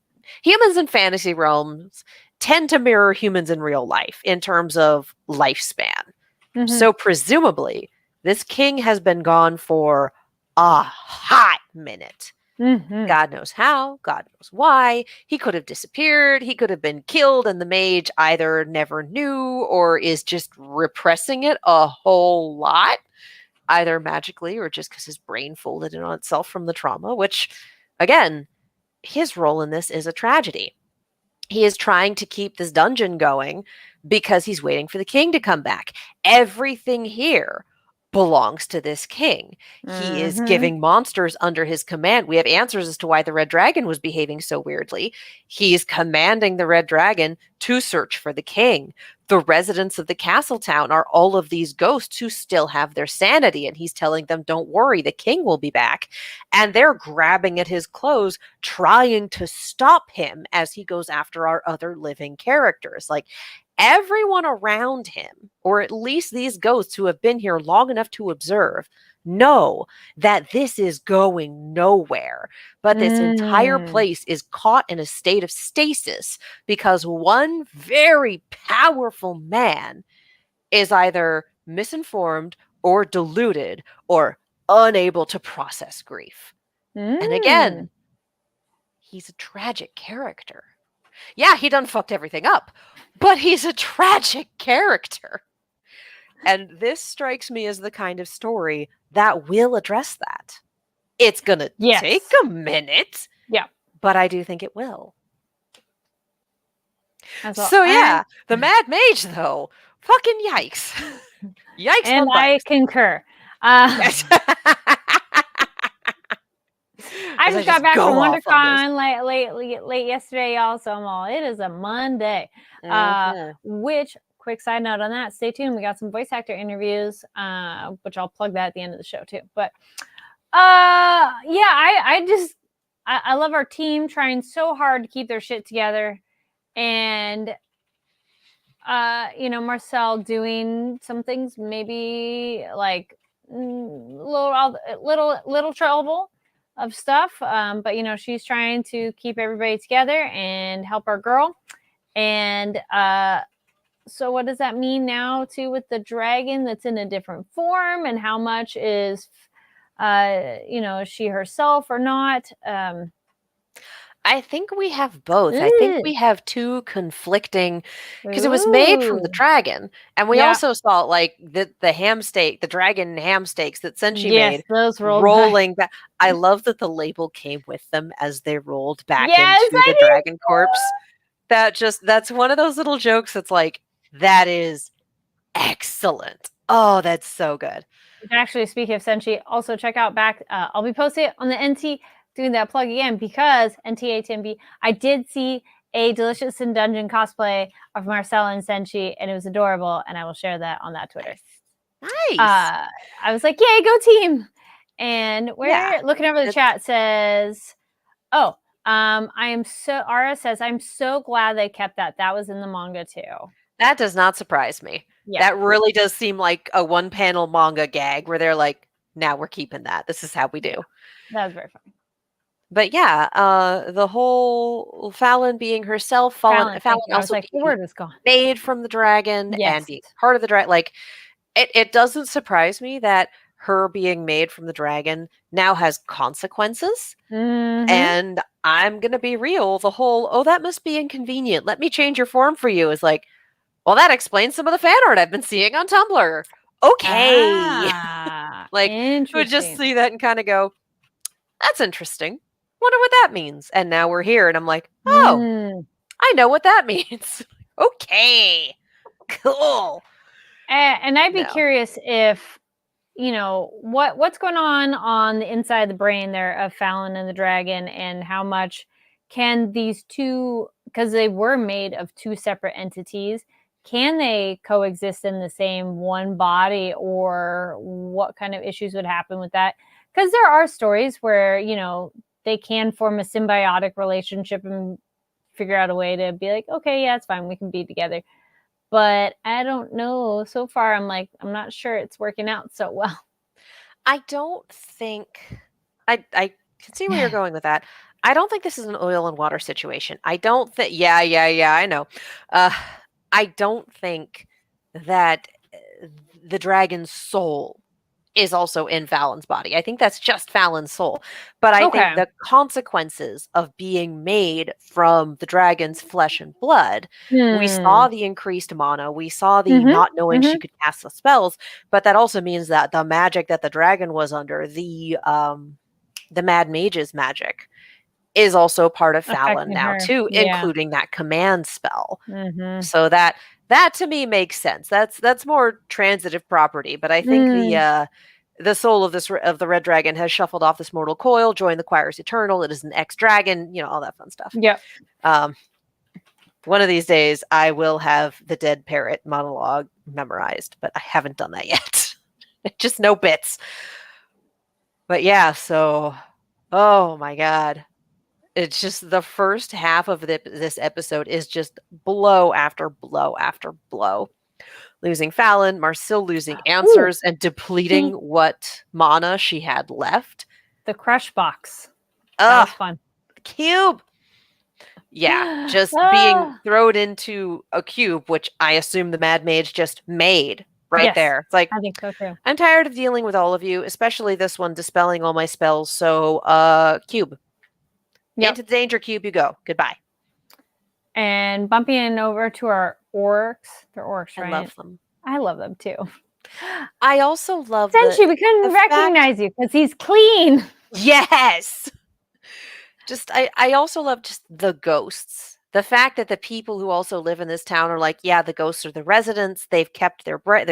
fantasy realms tend to mirror humans in real life in terms of lifespan. So presumably this king has been gone for a hot minute. God knows how, God knows why. He could have disappeared, he could have been killed, and the mage either never knew or is just repressing it a whole lot, either magically or just because his brain folded in on itself from the trauma, which, again, his role in this is a tragedy. He is trying to keep this dungeon going because he's waiting for the king to come back. Everything here belongs to this king. He is giving monsters under his command. We have answers as to why the red dragon was behaving so weirdly. He's commanding the red dragon to search for the king. The residents of the castle town are all of these ghosts who still have their sanity, and he's telling them, don't worry, the king will be back. And they're grabbing at his clothes, trying to stop him as he goes after our other living characters. Like, everyone around him, or at least these ghosts who have been here long enough to observe, know that this is going nowhere. But this entire place is caught in a state of stasis because one very powerful man is either misinformed or deluded or unable to process grief. And again, he's a tragic character. Yeah, he done fucked everything up, but he's a tragic character. And this strikes me as the kind of story that will address that. It's going to take a minute. Yeah. But I do think it will. So yeah, the Mad Mage, though, fucking yikes. Yikes. And I concur. I just got back from WonderCon late yesterday, y'all. So I'm all, it is a Monday. Which, quick side note on that, stay tuned. We got some voice actor interviews, which I'll plug that at the end of the show too. But I love our team trying so hard to keep their shit together. And Marcel doing some things maybe like little trouble of stuff, but she's trying to keep everybody together and help our girl. And so what does that mean now too with the dragon that's in a different form, and how much is she herself or not? I think we have both. I think we have two conflicting, because it was made from the dragon, and we also saw like the ham steak, the dragon ham steaks that Senshi made, those rolling back. I love that the label came with them as they rolled back into the dragon corpse. That's one of those little jokes that's like, that is excellent. Oh, that's so good. Actually, speaking of Senshi, also check out back. I'll be posting it on the NT. Doing that plug again because NTATMB, I did see a Delicious in Dungeon cosplay of Marcel and Senshi, and it was adorable, and I will share that on that Twitter. Nice. I was like, yay, go team. And looking over the chat says, Ara says, I'm so glad they kept that. That was in the manga too. That does not surprise me. Yeah. That really does seem like a one panel manga gag where they're like, now we're keeping that. This is how we do. That was very funny. But the whole Fallon being herself, Fallon also like, the word is gone. Made from the dragon and being part of the dragon. Like, it doesn't surprise me that her being made from the dragon now has consequences. And I'm going to be real. The whole, that must be inconvenient. Let me change your form for you is like, well, that explains some of the fan art I've been seeing on Tumblr. Okay. Like, you would just see that and kind of go, that's interesting. Wonder what that means. And now we're here, and I'm like, I know what that means. Okay, cool. And I'd be curious if, what's going on the inside of the brain there of Fallon and the dragon, and how much can these two, because they were made of two separate entities, can they coexist in the same one body, or what kind of issues would happen with that? Because there are stories where, they can form a symbiotic relationship and figure out a way to be like, okay, yeah, it's fine. We can be together. But I don't know. So far, I'm not sure it's working out so well. I don't think, I can see where you're going with that. I don't think this is an oil and water situation. I don't think, I know. I don't think that the dragon's soul is also in Fallon's body. I think that's just Fallon's soul. But I think the consequences of being made from the dragon's flesh and blood, we saw the increased mana, we saw the not knowing she could cast the spells, but that also means that the magic that the dragon was under, the Mad Mage's magic, is also part of Fallon Affecting now her. too, Yeah. including that command spell. Mm-hmm. So that to me makes sense. That's more transitive property, but I think the soul of the red dragon has shuffled off this mortal coil, joined the choirs eternal. It is an ex-dragon, all that fun stuff. Yep. One of these days, I will have the dead parrot monologue memorized, but I haven't done that yet. Just no bits. But yeah, so, oh my God. It's just the first half of this episode is just blow after blow after blow. Losing Fallon, Marcille losing answers, and depleting what mana she had left. The crush box. That was fun. Cube. Yeah, just being thrown into a cube, which I assume the Mad Mage just made right there. It's like, I think so too. I'm tired of dealing with all of you, especially this one dispelling all my spells. So, cube. Yep. Into the danger cube you go. Goodbye. And bumping over to our orcs. They're orcs, right? I love them. I love them too. I also love Senshi, we couldn't recognize you because he's clean. Yes. I also love just the ghosts. The fact that the people who also live in this town are like, yeah, the ghosts are the residents. They've kept their minds,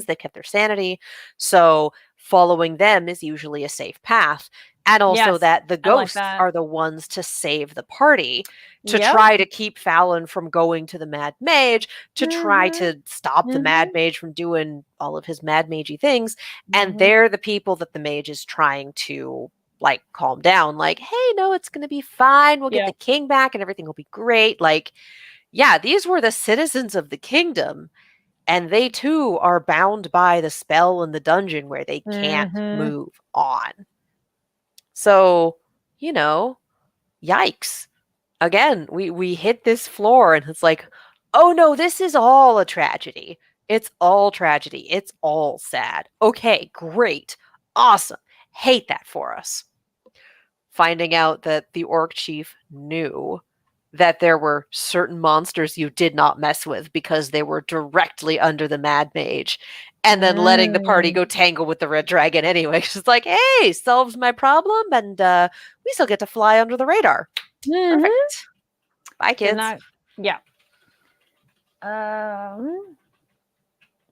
they've kept their sanity. So following them is usually a safe path. And also that the ghosts are the ones to save the party, to try to keep Fallon from going to the Mad Mage, to try to stop the Mad Mage from doing all of his Mad Magey things. And they're the people that the mage is trying to like calm down, like, hey, no, it's going to be fine. We'll get the king back and everything will be great. Like, yeah, these were the citizens of the kingdom. And they too are bound by the spell in the dungeon where they can't move on. So, yikes. Again, we hit this floor and it's like, oh no, this is all a tragedy. It's all tragedy. It's all sad. Okay, great. Awesome. Hate that for us. Finding out that the orc chief knew that there were certain monsters you did not mess with because they were directly under the Mad Mage. And then letting the party go tangle with the red dragon anyway. It's like, hey, solves my problem, and we still get to fly under the radar. Perfect. Bye, kids. But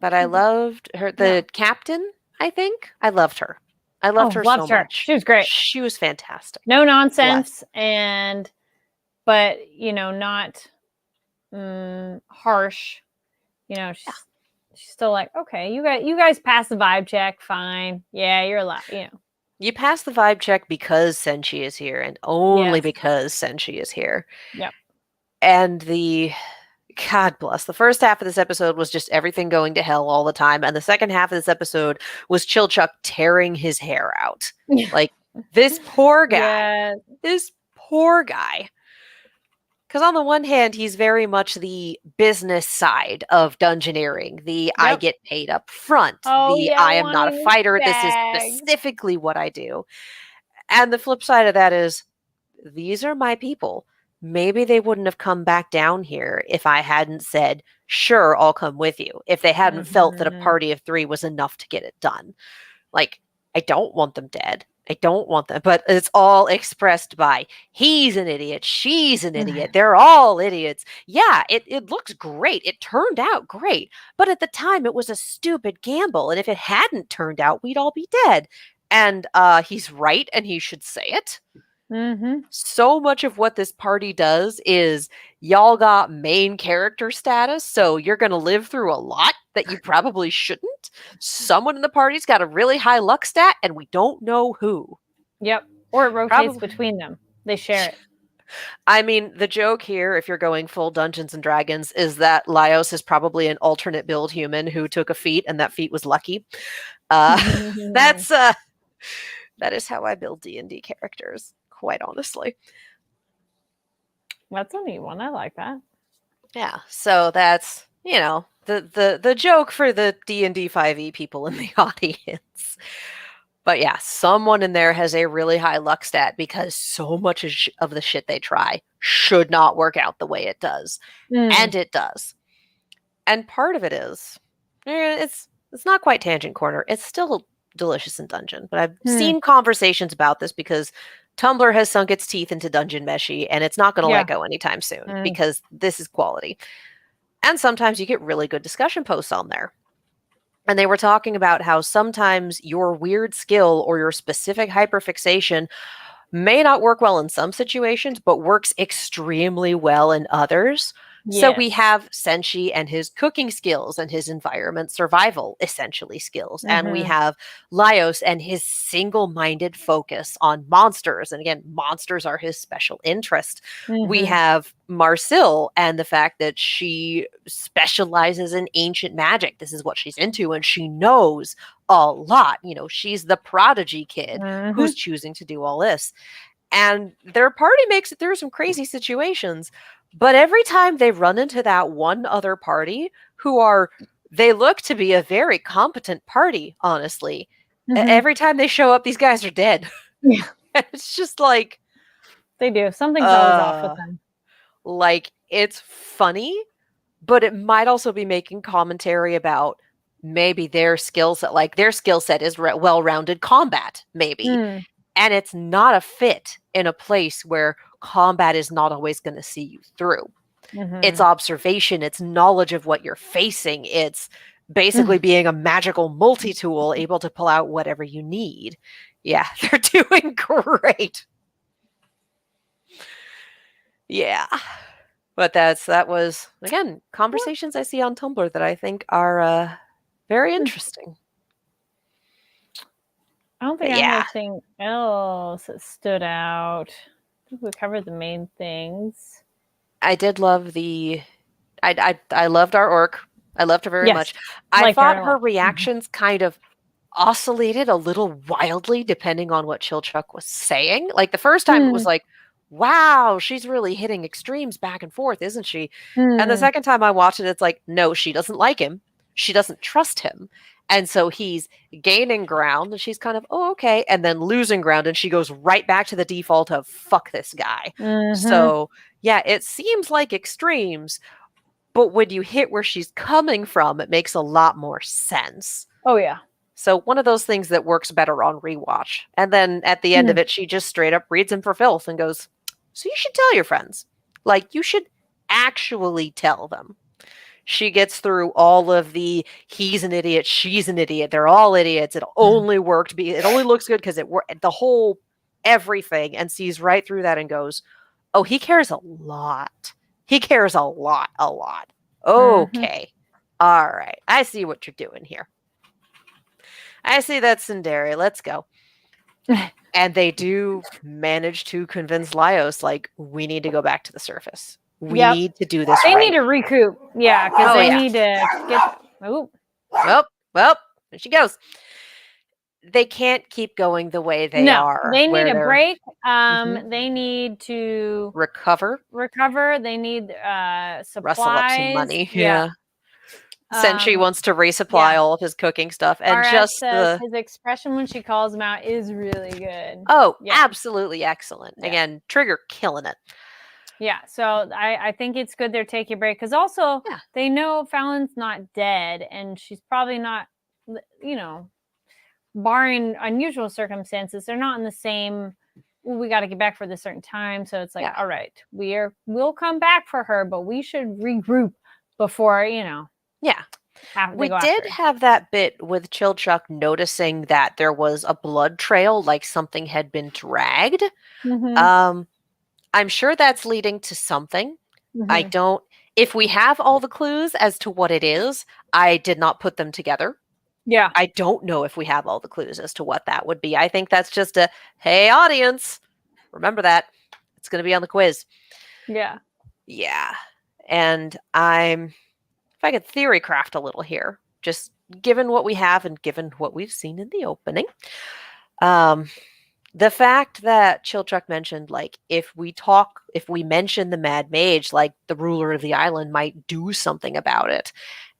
I loved her. The captain, I think. I loved her. I loved her so much. She was great. She was fantastic. No nonsense, but not harsh. She's still like, okay, you guys pass the vibe check, fine. Yeah, you're allowed. You pass the vibe check because Senshi is here, and only because Senshi is here. Yep. And God bless. The first half of this episode was just everything going to hell all the time. And the second half of this episode was Chilchuck tearing his hair out. Like, this poor guy. This poor guy. Because on the one hand, he's very much the business side of dungeoneering. I get paid up front. I am not a fighter. This is specifically what I do. And the flip side of that is, these are my people. Maybe they wouldn't have come back down here if I hadn't said, sure, I'll come with you. If they hadn't felt that a party of 3 was enough to get it done. Like, I don't want them dead. I don't want them. But it's all expressed by, he's an idiot. She's an idiot. They're all idiots. Yeah, it looks great. It turned out great. But at the time, it was a stupid gamble. And if it hadn't turned out, we'd all be dead. And he's right, and he should say it. So much of what this party does is y'all got main character status, so you're going to live through a lot that you probably shouldn't. Someone in the party's got a really high luck stat, and we don't know who. Yep. Or it rotates between them. They share it. I mean, the joke here, if you're going full Dungeons and Dragons, is that Laios is probably an alternate build human who took a feat, and that feat was lucky. That is how I build D&D characters. Quite honestly. That's a neat one. I like that. Yeah. So that's, the joke for the D&D 5e people in the audience. But yeah, someone in there has a really high luck stat because so much of the shit they try should not work out the way it does. And it does. And part of it is, it's not quite Tangent Corner. It's still delicious in Dungeon. But I've seen conversations about this because Tumblr has sunk its teeth into Dungeon Meshi, and it's not going to Yeah. let go anytime soon Mm. because this is quality. And sometimes you get really good discussion posts on there. And they were talking about how sometimes your weird skill or your specific hyperfixation may not work well in some situations, but works extremely well in others. So we Yes. have Senshi and his cooking skills and his environment survival, essentially, skills. And we Mhm. have Laios and his single-minded focus on monsters. And again, monsters are his special interest. We Mhm. have Marcille and the fact that she specializes in ancient magic. This is what she's into, and she knows a lot. You know, she's the prodigy kid who's Mhm. choosing to do all this. And their party makes it through some crazy situations. But every time they run into that one other party they look to be a very competent party, honestly. Mhm. Every time they show up, these guys are dead. Yeah. It's just like, They do. Something's always off with them. like, it's funny, but it might also be making commentary about maybe their skill set, like their skill set is well-rounded combat, maybe. Mm. And it's not a fit in a place where combat is not always going to see you through. It's Mhm. observation, it's knowledge of what you're facing, it's basically being a magical multi-tool able to pull out whatever you need. Yeah, they're doing great. Yeah. But that was, again, conversations I see on Tumblr that I think are very interesting. I don't think But I have yeah. anything else that stood out. I think we covered the main things. I did love I loved our orc. I loved her very Yes. much. I Liked her thought a her lot. reactions kind of oscillated a little wildly depending on what Chilchuck was saying. Like the first time it was like, wow, she's really hitting extremes back and forth, isn't she? And the Mm. second time I watched it, it's like, no, she doesn't like him. She doesn't trust him. And so he's gaining ground and she's kind of, oh, okay. And then losing ground and she goes right back to the default of fuck this guy. Mhm. So yeah, it seems like extremes, but when you hit where she's coming from, it makes a lot more sense. Oh yeah. So one of those things that works better on rewatch. And then at the end of it, she just straight up reads him for filth and goes, so you should tell your friends. Like, you should actually tell them. She gets through all of the he's an idiot, she's an idiot, they're all idiots. It only worked. It only looks good because it worked. The whole everything, and sees right through that and goes, oh, he cares a lot. He cares a lot, a lot. Okay. All right. I see what you're doing here. I see that, Sundari. Let's go. And they do manage to convince Laios, like, we need to go back to the surface. We need to do this They right. need to recoup. Yeah, because they need to get. Oh. Well, there she goes. They can't keep going the way they are. They need a break. Mhm. They need to recover. They need supplies. Rustle up some money. Yeah. Senshi wants to resupply all of his cooking stuff, and RS just says his expression when she calls him out is really good. Oh, absolutely excellent. Yeah. Again, Trigger killing it. Yeah, so I think it's good they're taking a break because also they know Fallon's not dead, and she's probably not, you know, barring unusual circumstances, they're not in the same. Well, we got to get back for this certain time, so it's like, all right, we'll come back for her, but we should regroup before, you know. Yeah. We did have that bit with Chilchuck noticing that there was a blood trail, like something had been dragged. I'm sure that's leading to something. I don't. If we have all the clues as to what it is, I did not put them together. Yeah. I don't know if we have all the clues as to what that would be. I think that's just a, hey, audience, remember that. It's going to be on the quiz. Yeah. Yeah. And if I could theory craft a little here, just given what we have and given what we've seen in the opening, the fact that Chilchuck mentioned, like, if we mention the Mad Mage, like, the ruler of the island might do something about it.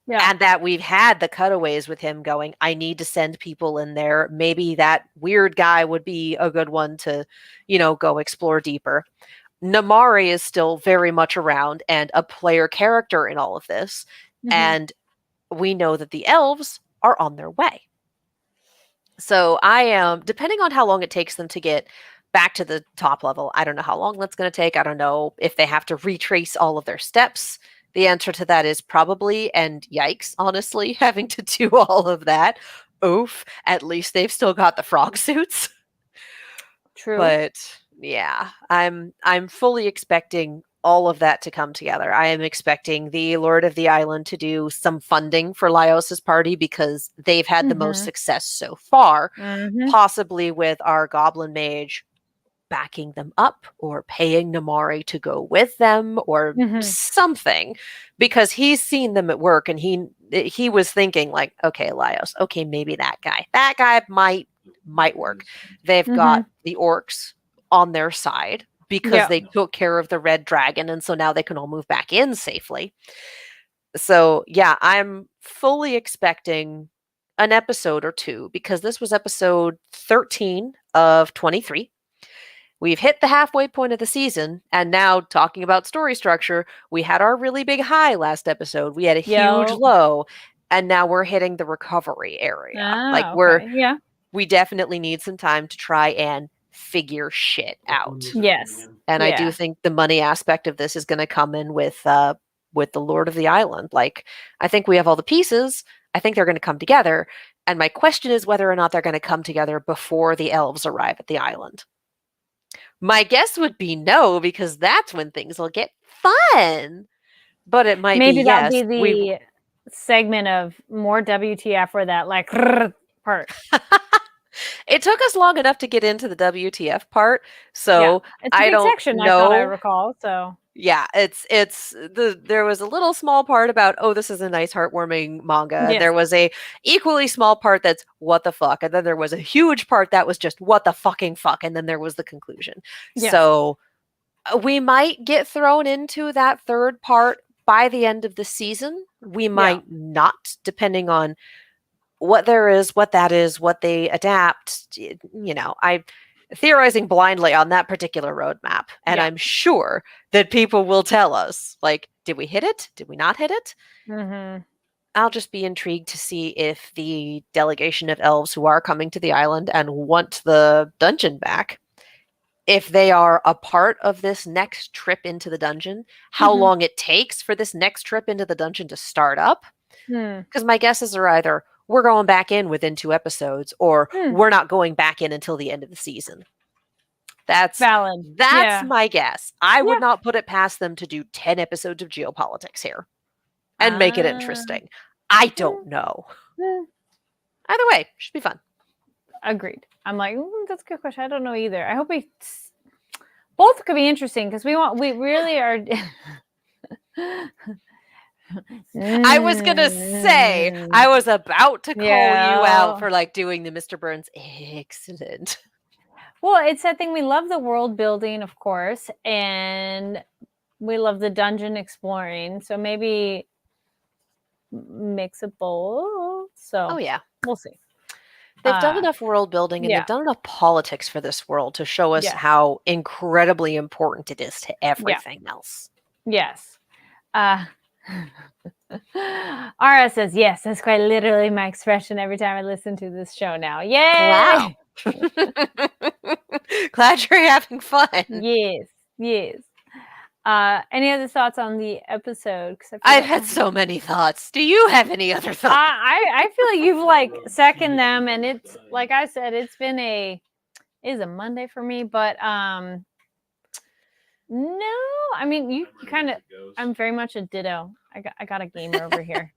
Yeah. And that we've had the cutaways with him going, I need to send people in there. Maybe that weird guy would be a good one to, go explore deeper. Namari is still very much around and a player character in all of this. And we know that the elves are on their way. So I am, depending on how long it takes them to get back to the top level. I don't know how long that's going to take. I don't know if they have to retrace all of their steps. The answer to that is probably, and yikes, honestly, having to do all of that. Oof, at least they've still got the frog suits. True. But yeah, I'm fully expecting all of that to come together. I am expecting the Lord of the Island to do some funding for Lyos's party because they've had the most success so far, possibly with our Goblin Mage backing them up or paying Namari to go with them or something, because he's seen them at work and he was thinking like, okay, Lyos, okay, maybe that guy might work. They've got the orcs on their side because they took care of the red dragon, and so now they can all move back in safely. So yeah, I'm fully expecting an episode or two, because this was episode 13 of 23. We've hit the halfway point of the season, and now talking about story structure, we had our really big high last episode. We had a huge low, and now we're hitting the recovery area. We definitely need some time to try and figure shit out. Yes. And I do think the money aspect of this is going to come in with the Lord of the Island. Like, I think we have all the pieces. I think they're going to come together. And my question is whether or not they're going to come together before the elves arrive at the island. My guess would be no, because that's when things will get fun. But it might maybe be that'll yes. be the segment of more WTF where that like part. It took us long enough to get into the WTF part, so it's a big section, I thought I recall. So yeah, there was a little small part about, oh, this is a nice heartwarming manga. Yes. There was a equally small part that's what the fuck, and then there was a huge part that was just what the fucking fuck, and then there was the conclusion. Yes. So we might get thrown into that third part by the end of the season. We might not, depending on what there is, what that is, what they adapt. You know, I'm theorizing blindly on that particular roadmap, and I'm sure that people will tell us, like, did we hit it? Did we not hit it? I'll just be intrigued to see if the delegation of elves who are coming to the island and want the dungeon back, if they are a part of this next trip into the dungeon, how long it takes for this next trip into the dungeon to start up. Because my guesses are either we're going back in within 2 episodes, or we're not going back in until the end of the season. That's valid. That's my guess. I would not put it past them to do 10 episodes of geopolitics here and make it interesting. I don't know. Either way, should be fun. Agreed. I'm like, that's a good question. I don't know either. I hope both could be interesting, because we really are. I was gonna say, I was about to call you out for like doing the Mr. Burns. Excellent. Well, it's that thing. We love the world building, of course, and we love the dungeon exploring. So maybe mix of both. So we'll see. They've done enough world building, and they've done enough politics for this world to show us how incredibly important it is to everything else. Yes. Ara says, yes, that's quite literally my expression every time I listen to this show now. Yay! Wow. Glad you're having fun. Yes. Any other thoughts on the episode? I've had so many thoughts. Do you have any other thoughts? I feel like you've like seconded them, and it's like I said, it is a Monday for me, but no, I mean you kind of. I'm very much a ditto. I got a gamer over here.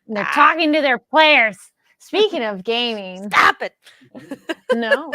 They're talking to their players. Speaking of gaming, stop it. No.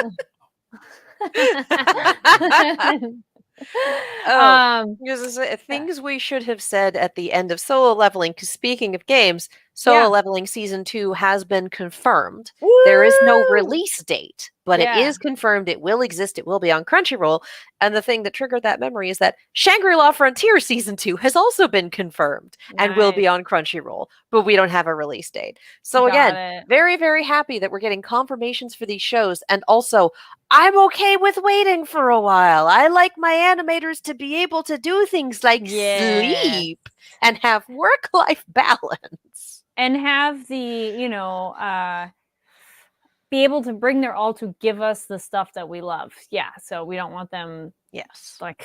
Things we should have said at the end of Solo Leveling, because speaking of games, Solo Leveling Season 2 has been confirmed. Woo! There is no release date, but it is confirmed. It will exist. It will be on Crunchyroll. And the thing that triggered that memory is that Shangri-La Frontier Season 2 has also been confirmed and will be on Crunchyroll, but we don't have a release date. So again, very, very happy that we're getting confirmations for these shows. And also, I'm okay with waiting for a while. I like my animators to be able to do things like sleep and have work-life balance. And have the, be able to bring their all to give us the stuff that we love. Yeah. So we don't want them Yes. like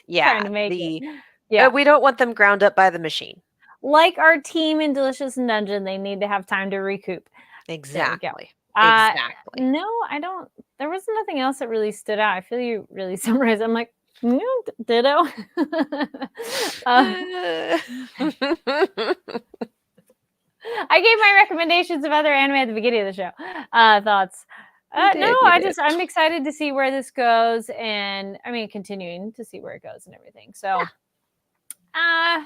Yeah. trying to make it. Yeah. We don't want them ground up by the machine. Like our team in Delicious in Dungeon, they need to have time to recoup. Exactly. Exactly. No, I don't. There was nothing else that really stood out. I feel you really summarized. I'm like, ditto. I gave my recommendations of other anime at the beginning of the show. Thoughts? I'm excited to see where this goes, and I mean, continuing to see where it goes and everything. So, I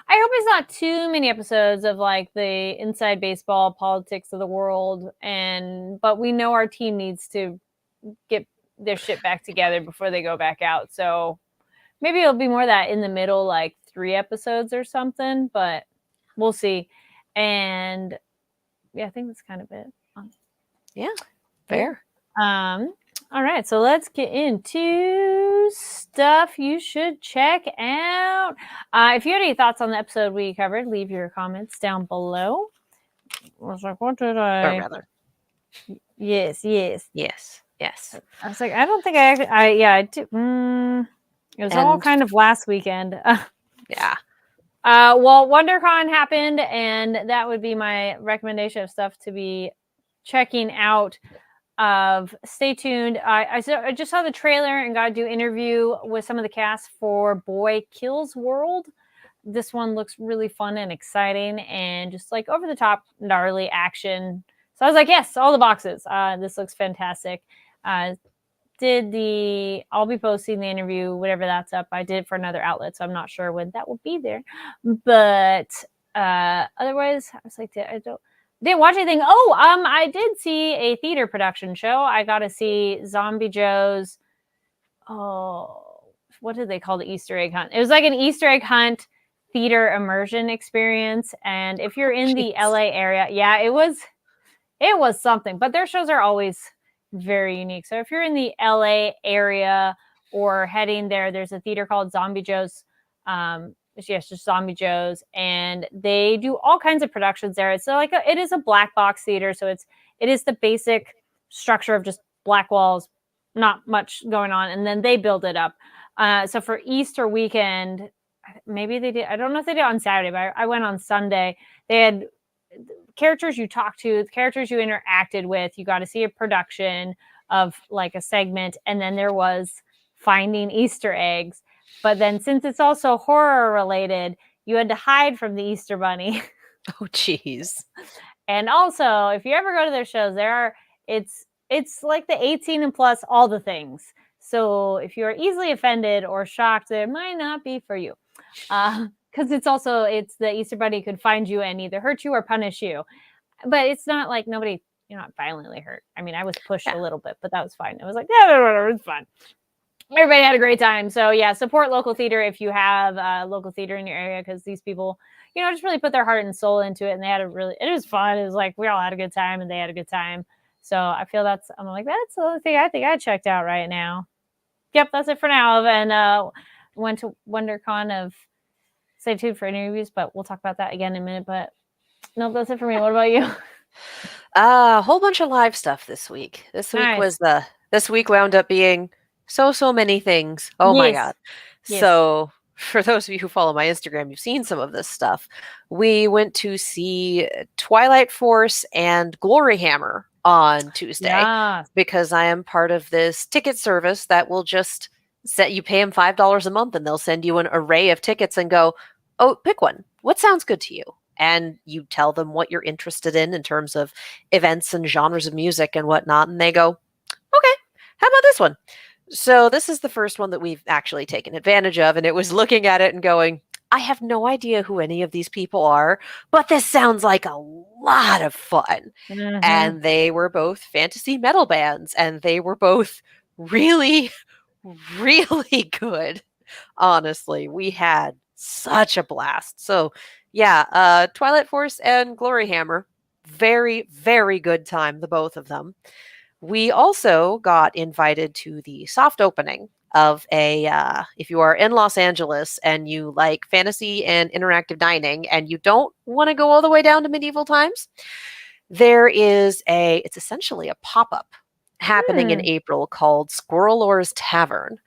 hope it's not too many episodes of like the inside baseball politics of the world, but we know our team needs to get their shit back together before they go back out. So maybe it'll be more that in the middle, like 3 episodes or something, but we'll see. And yeah, I think that's kind of it. Yeah, fair. All right, so let's get into stuff you should check out. If you had any thoughts on the episode we covered, leave your comments down below. I was like, what did I? Or rather. Yes. I was like, I don't think I did. It was all kind of last weekend. Yeah. Well, WonderCon happened, and that would be my recommendation of stuff to be checking out. Stay tuned. I just saw the trailer and got to do interview with some of the cast for Boy Kills World. This one looks really fun and exciting, and just like over the top gnarly action. So I was like, yes, all the boxes. This looks fantastic. I'll be posting the interview, whatever that's up. I did it for another outlet, so I'm not sure when that will be there. But otherwise, I was like, didn't watch anything. I did see a theater production show. I got to see Zombie Joe's. What did they call the Easter egg hunt? It was like an Easter egg hunt theater immersion experience. And if you're in the LA area, yeah, it was something. But their shows are always very unique. So if you're in the LA area or heading there, there's a theater called Zombie Joe's. Yes, just Zombie Joe's, and they do all kinds of productions there. It's like it is a black box theater, so it is the basic structure of just black walls, not much going on, and then they build it up. So for Easter weekend, maybe they did. I don't know if they did on Saturday, but I went on Sunday. They had characters you talked to, the characters you interacted with. You got to see a production of like a segment, and then there was finding Easter eggs. But then since it's also horror related, you had to hide from the Easter Bunny. Oh, geez. And also, if you ever go to their shows, it's like the 18 and plus, all the things. So if you're easily offended or shocked, it might not be for you. Because it's the Easter Bunny could find you and either hurt you or punish you. But it's not like you're not violently hurt. I mean, I was pushed a little bit, but that was fine. It was like, whatever, it's fine. Everybody had a great time. So yeah, support local theater if you have local theater in your area, because these people, just really put their heart and soul into it, and it was fun. It was like we all had a good time, and they had a good time. So I feel that's the only thing I think I checked out right now. Yep, that's it for now. And went to WonderCon. Stay tuned for interviews, but we'll talk about that again in a minute. But nope, that's it for me. What about you? A whole bunch of live stuff this week. This week wound up being so many things. Oh my God. Yes. So for those of you who follow my Instagram, you've seen some of this stuff. We went to see Twilight Force and Glory Hammer on Tuesday because I am part of this ticket service that will just you pay them $5 a month and they'll send you an array of tickets and go, oh, pick one. What sounds good to you? And you tell them what you're interested in terms of events and genres of music and whatnot. And they go, okay, how about this one? So this is the first one that we've actually taken advantage of. And it was looking at it and going, I have no idea who any of these people are, but this sounds like a lot of fun. Mm-hmm. And they were both fantasy metal bands, and they were both really, really good. Honestly, we had such a blast. So yeah, Twilight Force and Glory Hammer, very, very good time, the both of them. We also got invited to the soft opening of if you are in Los Angeles and you like fantasy and interactive dining and you don't want to go all the way down to medieval times, There is it's essentially a pop-up happening in April called Squirrelor's Tavern.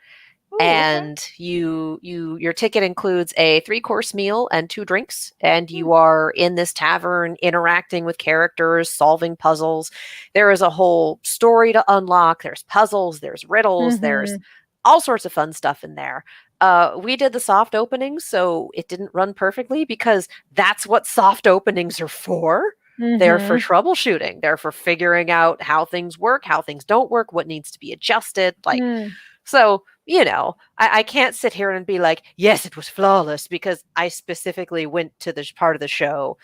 Ooh, okay. And your ticket includes a 3-course meal and 2 drinks, and you are in this tavern interacting with characters, solving puzzles. There is a whole story to unlock. There's puzzles, there's riddles, there's all sorts of fun stuff in there. We did the soft openings, so it didn't run perfectly because that's what soft openings are for. They're for troubleshooting. They're for figuring out how things work, how things don't work, what needs to be adjusted. Like, so, I can't sit here and be like, yes, it was flawless, because I specifically went to the part of the show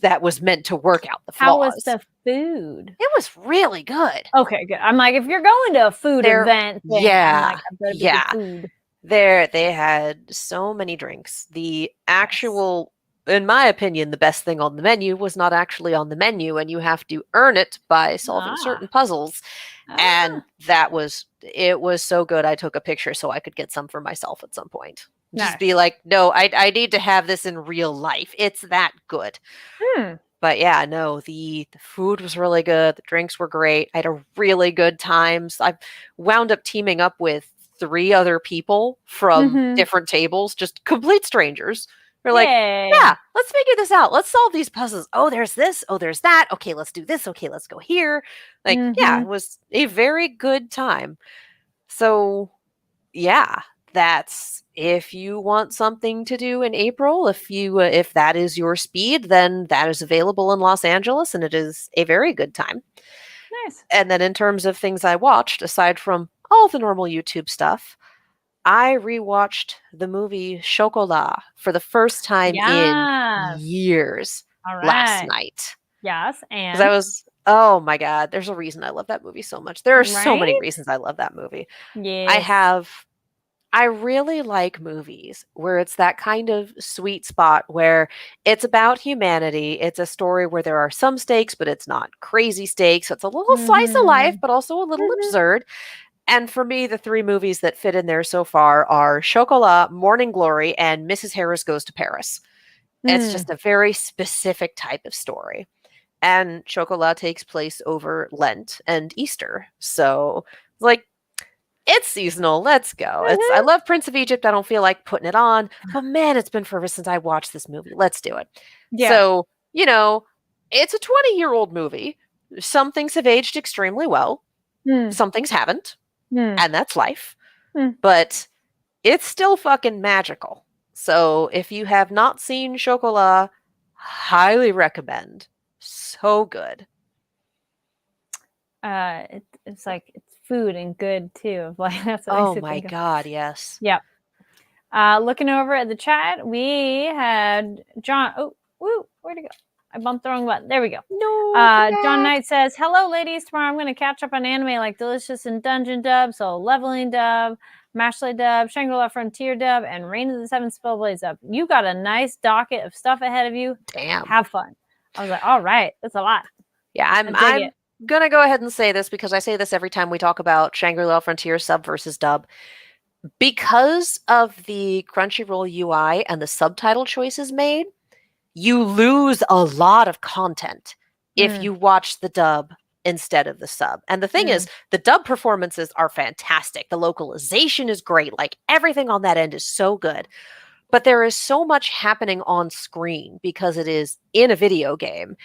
that was meant to work out the flaws. How was the food? It was really good. Okay, good. I'm like, if you're going to a food event, thing, yeah, food. They had so many drinks. The actual, in my opinion, the best thing on the menu was not actually on the menu, and you have to earn it by solving certain puzzles. And it was so good. I took a picture so I could get some for myself at some point. Just be like, no, I need to have this in real life. It's that good. But yeah, no, the food was really good. The drinks were great. I had a really good time. So I wound up teaming up with 3 other people from different tables, just complete strangers. We're like, yeah, let's figure this out. Let's solve these puzzles. Oh, there's this. Oh, there's that. Okay, let's do this. Okay, let's go here. Like, yeah, it was a very good time. So, yeah, that's, if you want something to do in April, if that is your speed, then that is available in Los Angeles, and it is a very good time. Nice. And then in terms of things I watched, aside from all the normal YouTube stuff, I rewatched the movie Chocolat for the first time in years last night. Yes, and oh my God, there's a reason I love that movie so much. There are so many reasons I love that movie. Yes. I really like movies where it's that kind of sweet spot where it's about humanity. It's a story where there are some stakes, but it's not crazy stakes. So it's a little slice of life, but also a little absurd. And for me, the 3 movies that fit in there so far are Chocolat, Morning Glory, and Mrs. Harris Goes to Paris. It's just a very specific type of story. And Chocolat takes place over Lent and Easter. So, like, it's seasonal. Let's go. I love Prince of Egypt. I don't feel like putting it on. But man, it's been forever since I watched this movie. Let's do it. Yeah. So, it's a 20-year-old movie. Some things have aged extremely well. Some things haven't. And that's life. But it's still fucking magical. So if you have not seen Chocolat, highly recommend. So good. It's like, it's food and good too. Like, that's what oh my God, yes. Yep. Looking over at the chat, we had John. Oh, woo, where'd it go? I bumped the wrong button. There we go. No. John Knight says, hello, ladies. Tomorrow I'm going to catch up on anime like Delicious and Dungeon dub, so Leveling dub, Mashley dub, Shangri-La Frontier dub, and Reign of the Seven Spellblades dub. You got a nice docket of stuff ahead of you. Damn. Have fun. I was like, all right. That's a lot. Yeah, I'm going to go ahead and say this because I say this every time we talk about Shangri-La Frontier sub versus dub. Because of the Crunchyroll UI and the subtitle choices made, you lose a lot of content if you watch the dub instead of the sub. And the thing is, the dub performances are fantastic. The localization is great. Like, everything on that end is so good. But there is so much happening on screen because it is in a video game.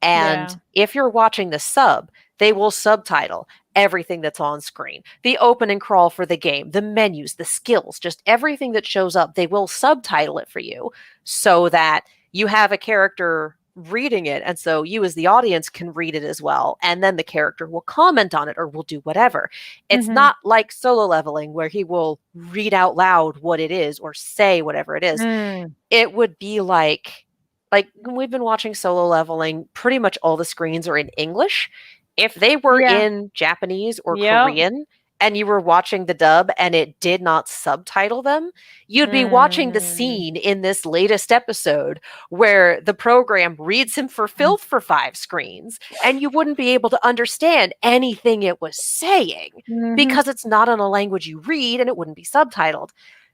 And if you're watching the sub, they will subtitle everything that's on screen. The open and crawl for the game, the menus, the skills, just everything that shows up, they will subtitle it for you so that you have a character reading it. And so you as the audience can read it as well. And then the character will comment on it or will do whatever. It's not like Solo Leveling where he will read out loud what it is or say whatever it is. It would be like we've been watching Solo Leveling, pretty much all the screens are in English. If they were in Japanese or Korean and you were watching the dub and it did not subtitle them, you'd be watching the scene in this latest episode where the program reads him for filth for 5 screens and you wouldn't be able to understand anything it was saying because it's not in a language you read and it wouldn't be subtitled.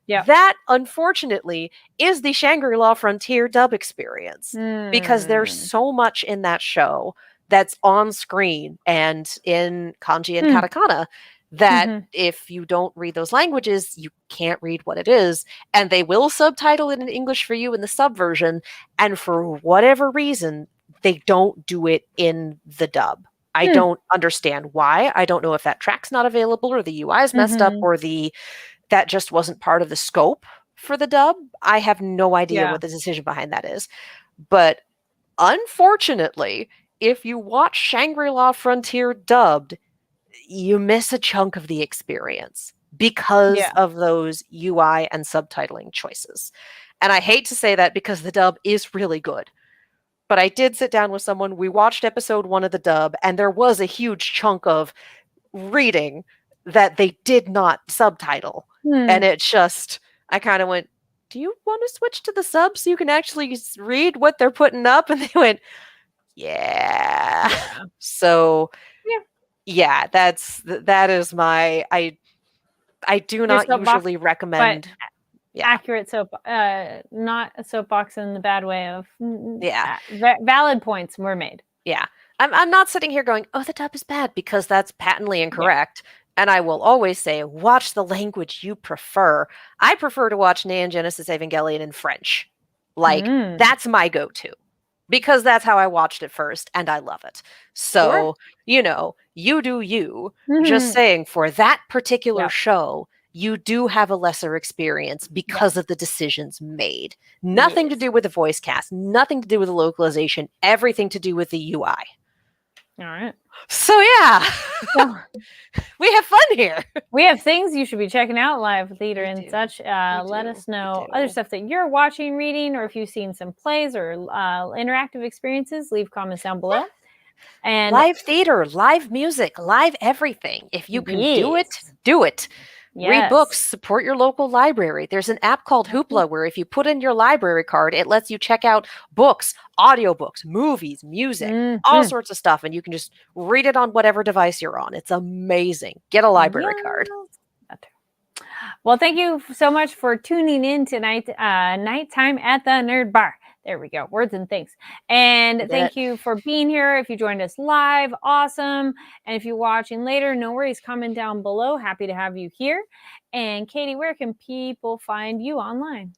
Yeah. That, unfortunately, is the Shangri-La Frontier dub experience because there's so much in that show that's on screen and in kanji and Hmm. katakana that Mhm. if you don't read those languages, you can't read what it is. And they will subtitle it in English for you in the sub version. And for whatever reason, they don't do it in the dub. I Hmm. don't understand why. I don't know if that track's not available or the UI is messed up Mhm. or that just wasn't part of the scope for the dub. I have no idea Yeah. what the decision behind that is. But unfortunately, if you watch Shangri-La Frontier dubbed, you miss a chunk of the experience because Yeah. of those UI and subtitling choices. And I hate to say that because the dub is really good. But I did sit down with someone, we watched episode 1 of the dub, and there was a huge chunk of reading that they did not subtitle. Hmm. And it just, I kind of went, do you want to switch to the sub so you can actually read what they're putting up? And they went, yeah. Yeah. So Yeah. yeah, that is my I do Your not soapbox, usually but recommend. Yeah, accurate not a soapbox in the bad way of yeah, valid points were made. yeah. I'm not sitting here going, oh, the dub is bad because that's patently Yeah. incorrect. And I will always say, watch the language you prefer. I prefer to watch Neon Genesis Evangelion in French. Like, Mm. that's my go-to. Because that's how I watched it first, and I love it. Sure. So, you do you. Just Mhm. saying, for that particular Yep. show, you do have a lesser experience because Yes. of the decisions made. Nothing to Yes. do with the voice cast, nothing to do with the localization, everything to do with the UI. All right. So, yeah, So we have fun here. we have things you should be checking out, live theater We and do. such. Let us know other do. stuff that you're watching, reading, or if you've seen some plays or interactive experiences. Leave comments down below. And Live theater, live music, live everything. If you can do it, yes, do it. Read books, yes, support your local library. There's an app called Hoopla where if you put in your library card, it lets you check out books, audiobooks, movies, music, all Mhm. sorts of stuff. And you can just read it on whatever device you're on. It's amazing. Get a library card. Yes. Well, thank you so much for tuning in tonight, nighttime at the Nerd Bar. There we go. Words and things. And thank you for being here. If you joined us live, awesome. And if you're watching later, no worries. Comment down below. Happy to have you here. And Katie, where can people find you online?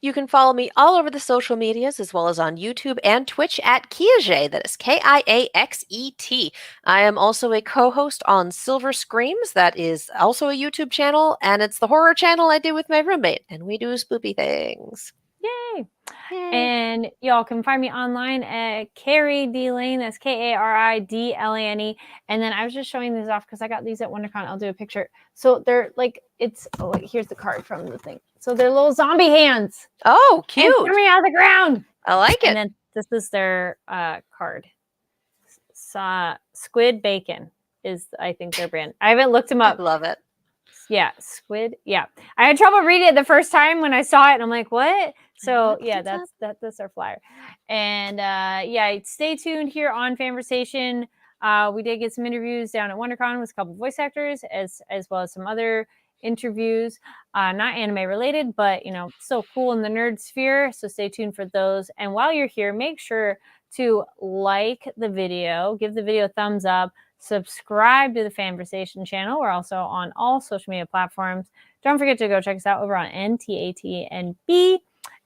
You can follow me all over the social medias as well as on YouTube and Twitch at Kiaxet. That is Kiaxet. I am also a co-host on Silver Screams. That is also a YouTube channel, and it's the horror channel I do with my roommate, and we do spoopy things. Yay. Yay. And y'all can find me online at Carrie D Lane. That's KARIDLANE. And then I was just showing these off because I got these at WonderCon. I'll do a picture. So they're like, here's the card from the thing. So they're little zombie hands. Oh, cute. And coming out of the ground. I like it. And then this is their card. Squid Bacon is, I think, their brand. I haven't looked them up. I love it. Yeah, squid. Yeah, I had trouble reading it the first time when I saw it, and I'm like, "What?" So yeah, that's our flyer. And yeah, stay tuned here on Fanversation. We did get some interviews down at WonderCon with a couple voice actors, as well as some other interviews, not anime related, but still cool in the nerd sphere. So stay tuned for those. And while you're here, make sure to like the video, give the video a thumbs up. Subscribe to the Fanversation channel. We're also on all social media platforms. Don't forget to go check us out over on NTATNB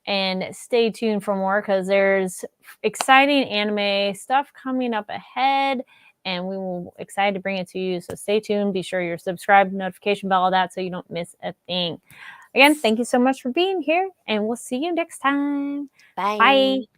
and stay tuned for more because there's exciting anime stuff coming up ahead and we will excited to bring it to you. So stay tuned. Be sure you're subscribed, notification bell, all that so you don't miss a thing. Again, thank you so much for being here and we'll see you next time. Bye. Bye.